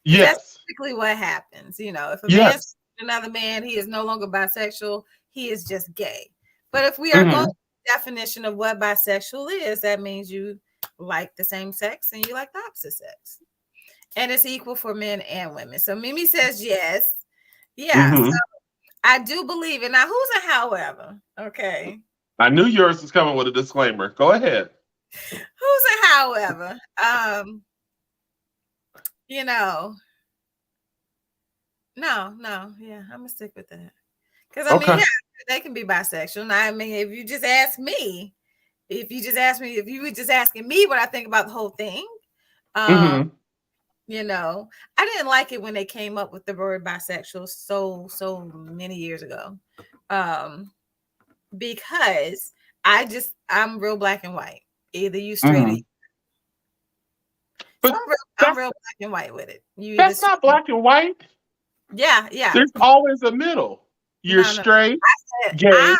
Because that's Yes. typically what happens. If a man Yes. sees another man, he is no longer bisexual. He is just gay. But if we are going Hmm. to the definition of what bisexual is, that means you like the same sex and you like the opposite sex. And it's equal for men and women. So Mimi says yes. Yeah. So Hmm. I do believe it. Now, who's a however? Okay. I knew yours was coming with a disclaimer. Go ahead. Who's a however? You know, no, yeah, I'm gonna stick with that. Because I mean, Okay. yeah, they can be bisexual. Now, I mean, if you just ask me, if you were just asking me what I think about the whole thing, um, Hmm. I didn't like it when they came up with the word bisexual so many years ago. Because I'm real black and white. Either you straight or Hmm. you. So But I'm that's real black and white with it. You either that's not black and white. yeah. There's always a middle. You're No. straight, I said gay,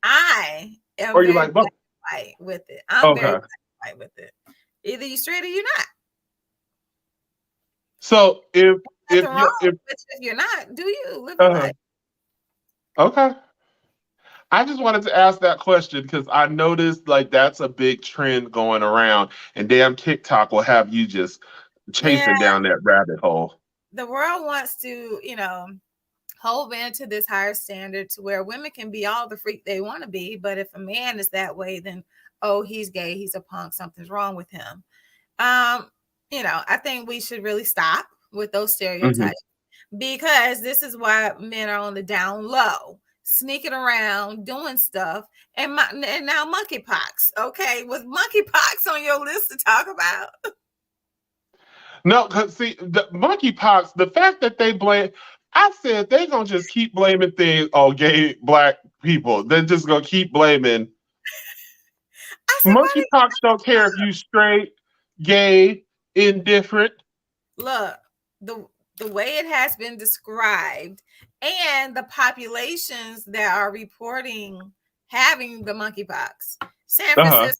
I am or you very like black both. and white with it. I'm very Okay. black and white with it. Either you straight or you're not. So if Nothing wrong you if with you if you're not. Do you live your uh life? okay. I just wanted to ask that question because I noticed like that's a big trend going around, and damn TikTok will have you just Yeah, chasing down that rabbit hole. the world wants to, hold in to this higher standard to where women can be all the freak they want to be, but if a man is that way, then he's gay, he's a punk, something's wrong with him. Um, I think we should really stop with those Hmm. stereotypes because this is why men are on the down low, sneaking around, doing stuff, and now monkeypox. Okay, with monkeypox on your list to talk about. No, because see the monkeypox, the fact that they blame, I said they're gonna just keep blaming things on gay black people. They're just gonna keep blaming. I said, why Monkeypox don't care if you straight, gay, indifferent. look, the way it has been described and the populations that are reporting having the monkeypox. Uh-huh.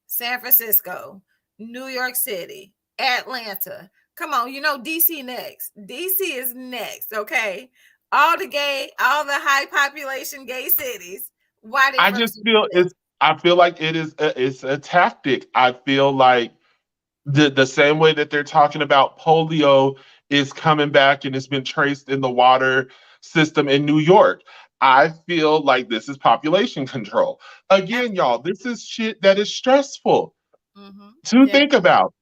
San Francisco, New York City, Atlanta. Come on, you know DC next. DC is next, okay? All the high population gay cities. Why they I first just do feel this? I feel like it's a tactic. I feel like the same way that they're talking about polio is coming back and it's been traced in the water system in New York. I feel like this is population control. Again, y'all, this is shit that is stressful Mm-hmm. to Yeah. think about.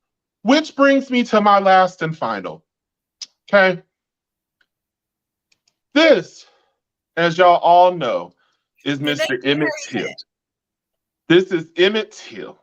Which brings me to my last and final. Okay. This, as y'all all know, is Did they Mr. get Emmett her Till. yet? This is Emmett Till.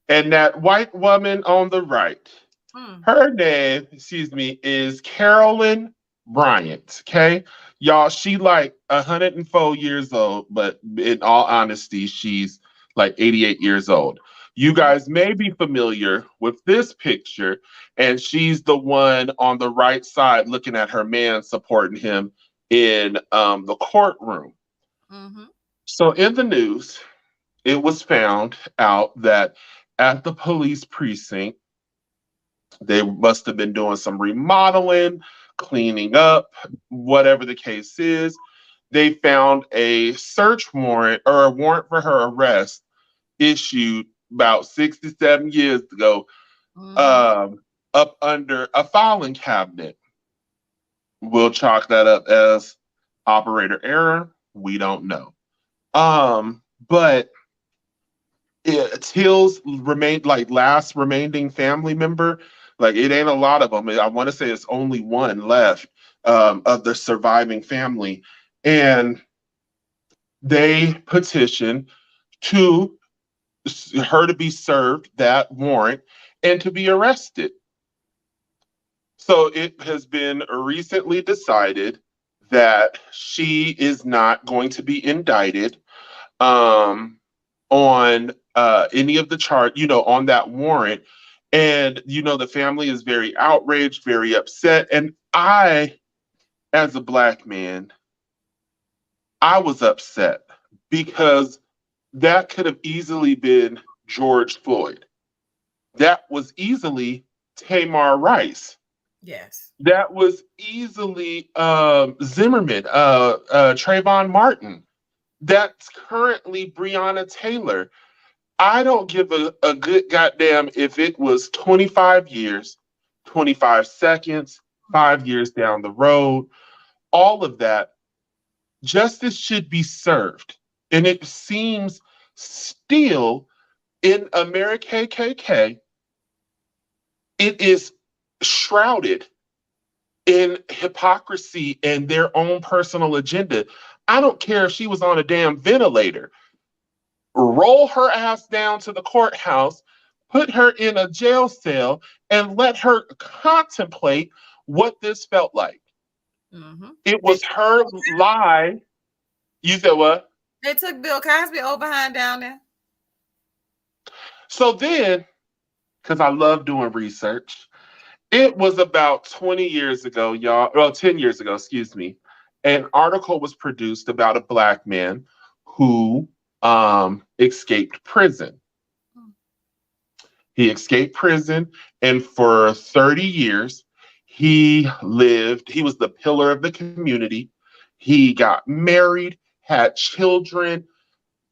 And that white woman on the right, Mm. her name, excuse me, is Carolyn Bryant. Okay. Y'all, she like 104 years old, but in all honesty, she's like 88 years old. You Mm-hmm. guys may be familiar with this picture, and she's the one on the right side looking at her man supporting him in the courtroom. Mm-hmm. So in the news, it was found out that at the police precinct, they must have been doing some remodeling, cleaning up, whatever the case is. They found a search warrant or a warrant for her arrest issued about 67 years ago Mm-hmm. um, up under a filing cabinet. We'll chalk that up as operator error. We don't know. But Till's remained like last remaining family member. Like it ain't a lot of them. I want to say it's only one left of the surviving family, and they petitioned to her to be served that warrant and to be arrested. So it has been recently decided that she is not going to be indicted um, on any of the chart, on that warrant. And, the family is very outraged, very upset. And I, as a Black man, I was upset because that could have easily been George Floyd. That was easily Tamar Rice. Yes. That was easily Zimmerman, Trayvon Martin. That's currently Breonna Taylor. I don't give a good goddamn if it was 25 years, 25 seconds, 5 years down the road, all of that. Justice should be served. And it seems still in America KKK, it is shrouded in hypocrisy and their own personal agenda. I don't care if she was on a damn ventilator. Roll her ass down to the courthouse, put her in a jail cell, and let her contemplate what this felt like. Mm-hmm. It was her lie. You said what? They took Bill Cosby over behind down there. So then, because I love doing research, it was about 20 years ago, y'all, well, 10 years ago, excuse me. An article was produced about a Black man who escaped prison. He escaped prison, and for 30 years, he was the pillar of the community. He got married, had children,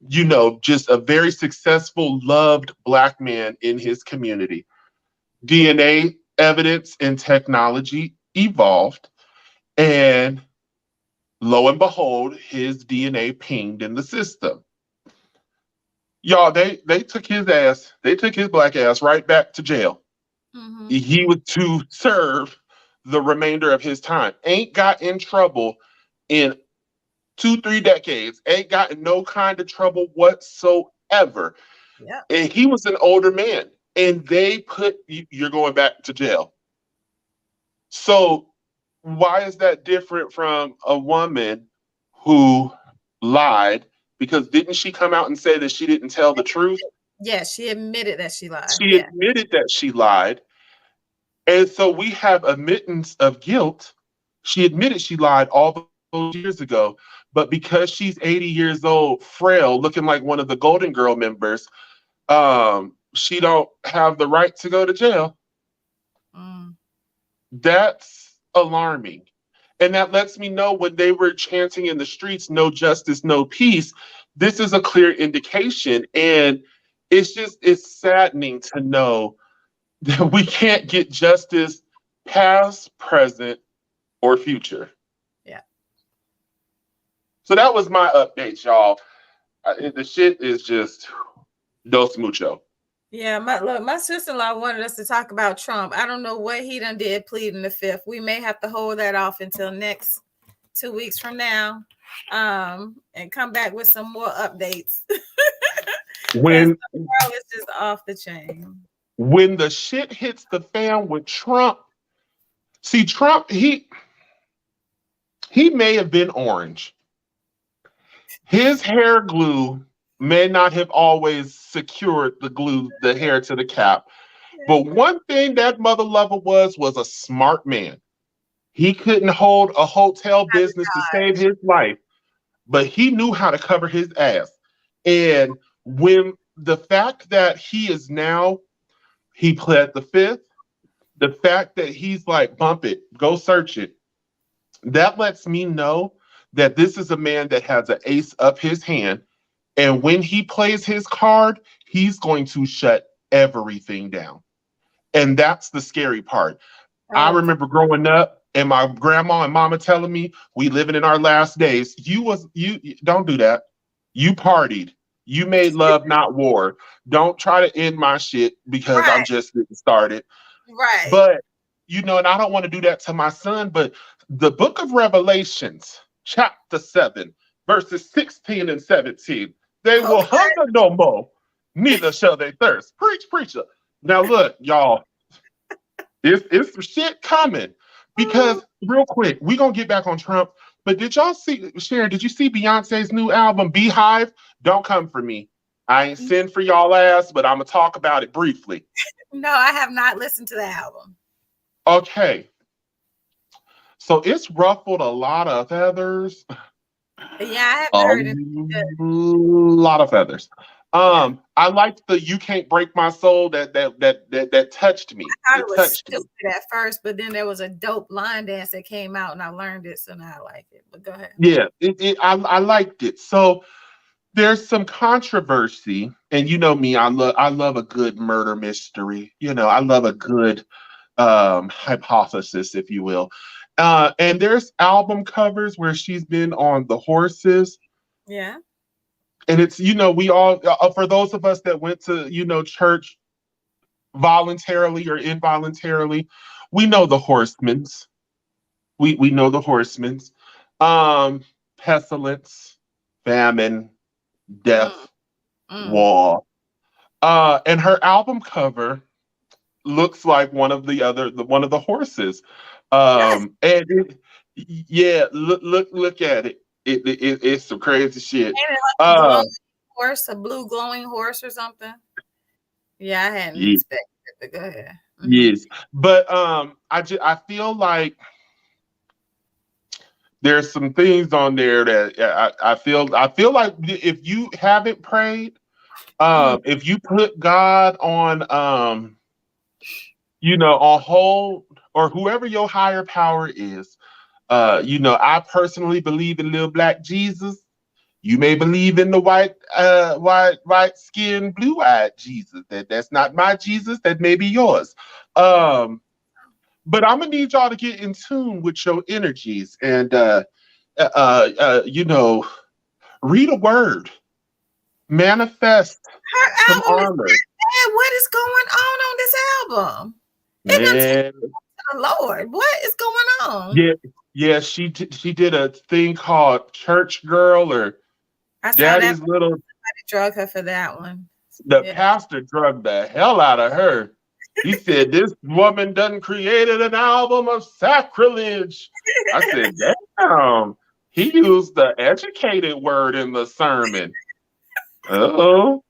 just a very successful, loved Black man in his community. DNA evidence and technology evolved, and lo and behold, his DNA pinged in the system. Y'all, they took his Black ass right back to jail. Mm-hmm. He was to serve the remainder of his time. Ain't got in trouble in 2-3 decades. Ain't got in no kind of trouble whatsoever. Yeah. And he was an older man. And they you're going back to jail. So why is that different from a woman who lied? Because didn't she come out and say that she didn't tell the truth? Yeah, she admitted that she lied. She Yeah. admitted that she lied. And so we have admittance of guilt. She admitted she lied all those years ago, but because she's 80 years old, frail, looking like one of the Golden Girl members, she don't have the right to go to jail. Mm. That's alarming. And that lets me know when they were chanting in the streets, no justice, no peace, this is a clear indication. And it's saddening to know that we can't get justice past, present, or future. Yeah. So that was my update, y'all. The shit is just dos mucho. Yeah, my sister-in-law wanted us to talk about Trump. I don't know what he done did pleading the fifth. We may have to hold that off until next 2 weeks from now, and come back with some more updates. When the world is just off the chain. when the shit hits the fan with Trump, see Trump, he may have been orange. His hair glue may not have always secured the hair to the cap. But one thing that mother lover was a smart man. He couldn't hold a hotel business to save his life, but he knew how to cover his ass. And when the fact that he pled the fifth, the fact that he's like, bump it, go search it, that lets me know that this is a man that has an ace up his hand. And when he plays his card, he's going to shut everything down. And that's the scary part. I remember growing up and my grandma and mama telling me, we living in our last days. You don't do that. You partied. You made love, not war. Don't try to end my shit because I'm just getting started. Right. But, and I don't want to do that to my son, but the book of Revelations, chapter 7, verses 16 and 17, they will hunger no more, neither shall they thirst. Preach, preacher. Now look, y'all, it's some shit coming. Because real quick, we're going to get back on Trump. But did y'all see, Sharon, did you see Beyonce's new album, Beehive? Don't come for me. I ain't send for y'all ass, but I'm going to talk about it briefly. No, I have not listened to the album. Okay. So it's ruffled a lot of feathers. Yeah, I haven't heard it. A lot of feathers. I liked the "You Can't Break My Soul" that touched me. I thought it was stupid at first, but then there was a dope line dance that came out, and I learned it, so now I like it. But go ahead. Yeah, I liked it. So there's some controversy, and you know me, I love a good murder mystery. I love a good hypothesis, if you will. And there's album covers where she's been on the horses. Yeah. And it's, we all, for those of us that went to, church voluntarily or involuntarily, we know the horsemans. We know the horsemans. Pestilence, famine, death, war. And her album cover looks like one of the horses. And look at it. It's some crazy shit. Like a blue glowing horse or something. Yeah, I hadn't expected it, but go ahead. Mm-hmm. Yes, but I feel like there's some things on there that I feel like if you haven't prayed, if you put God on on hold, or whoever your higher power is. I personally believe in little black Jesus. You may believe in the white skinned, blue-eyed Jesus. That's not my Jesus. That may be yours. But I'm gonna need y'all to get in tune with your energies and read a word, manifest some armor. What is going on this album? Man. Lord, what is going on? Yeah, she did a thing called Church Girl or Daddy's Little. Somebody drug her for that one. The pastor drugged the hell out of her. He said, this woman done created an album of sacrilege. I said, damn. He used the educated word in the sermon. Uh-oh.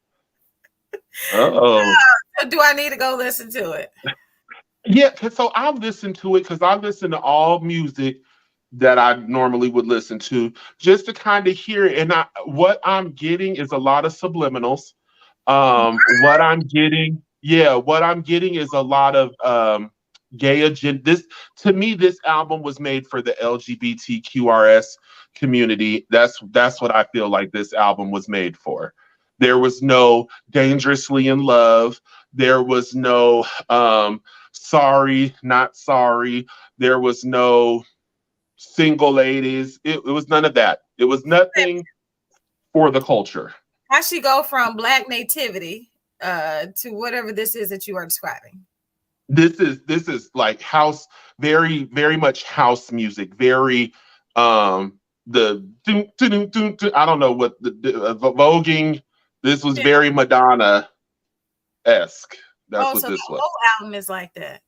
Do I need to go listen to it? Yeah, so I listen to it because I listen to all music that I normally would listen to just to kind of hear it. And what I'm getting is a lot of subliminals. What I'm getting, what I'm getting is a lot of gay agenda. To me, this album was made for the LGBTQRS community. That's what I feel like this album was made for. There was no Dangerously in Love. There was no Sorry, Not Sorry. There was no Single Ladies. It was none of that. It was nothing for the culture. How she go from Black nativity to whatever this is that you are describing? This is like house, very, very much house music. Very I don't know what the voguing. This was very Madonna-esque. That's what this was. The whole album is like that.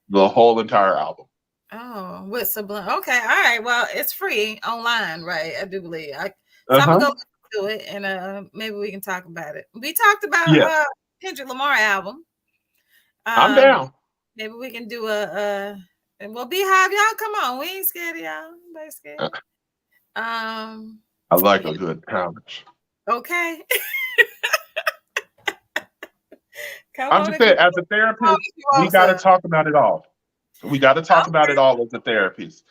The whole entire album. Oh, with Sublime. Okay, all right. Well, it's free online, right? I do believe. I'm gonna go to it, and maybe we can talk about it. We talked about Kendrick Lamar album. I'm down. Maybe we can do and we'll Beehive, y'all. Come on, we ain't scared of y'all. Nobody scared. I like a good challenge. Okay. I'm just saying, as a therapist, we got to talk about it all. We got to talk about it all as a therapist.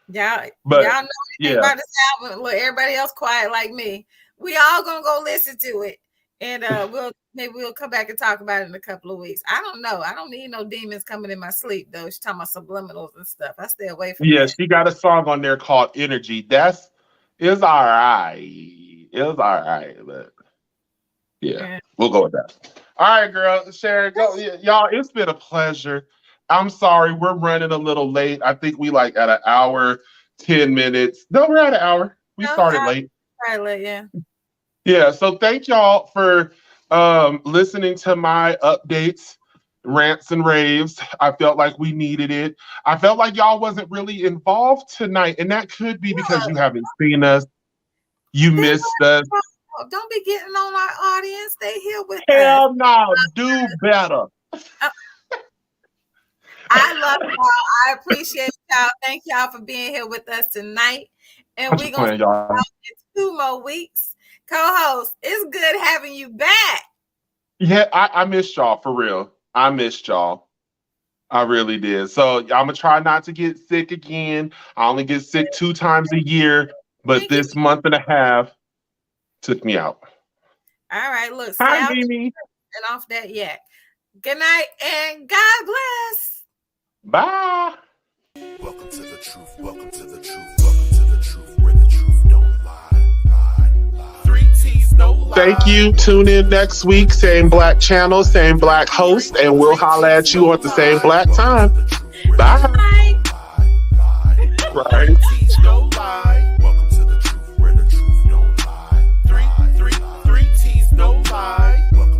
Y'all know about this album. Look, everybody else quiet like me. We all gonna go listen to it, and we'll come back and talk about it in a couple of weeks. I don't know. I don't need no demons coming in my sleep though. She's talking about subliminals and stuff. I stay away from that. She got a song on there called Energy. It's all right. It was all right, but we'll go with that. All right, girl. Sharon, go. Y'all, it's been a pleasure. I'm sorry, we're running a little late. I think we at an hour, 10 minutes. No, we're at an hour. We started late. Yeah, so thank y'all for listening to my updates, rants and raves. I felt like we needed it. I felt like y'all wasn't really involved tonight, and that could be because you haven't seen us. You missed us. Don't be getting on our audience. They here with us. Hell no, do better. I love y'all. I appreciate y'all. Thank y'all for being here with us tonight. And we're going to y'all in 2 more weeks. Co-host, it's good having you back. Yeah, I missed y'all for real. I missed y'all. I really did. So I'm going to try not to get sick again. I only get sick 2 times a year, but this month and a half took me out. All right, look. Hi, Mimi. And off that yak. Good night and God bless. Bye. Welcome to the truth. Welcome to the truth. Welcome to the truth, where the truth don't lie. 3 T's, no lie. Thank you. Tune in next week. Same black channel, same black host, and we'll holler at you at the same black time. Bye. Right.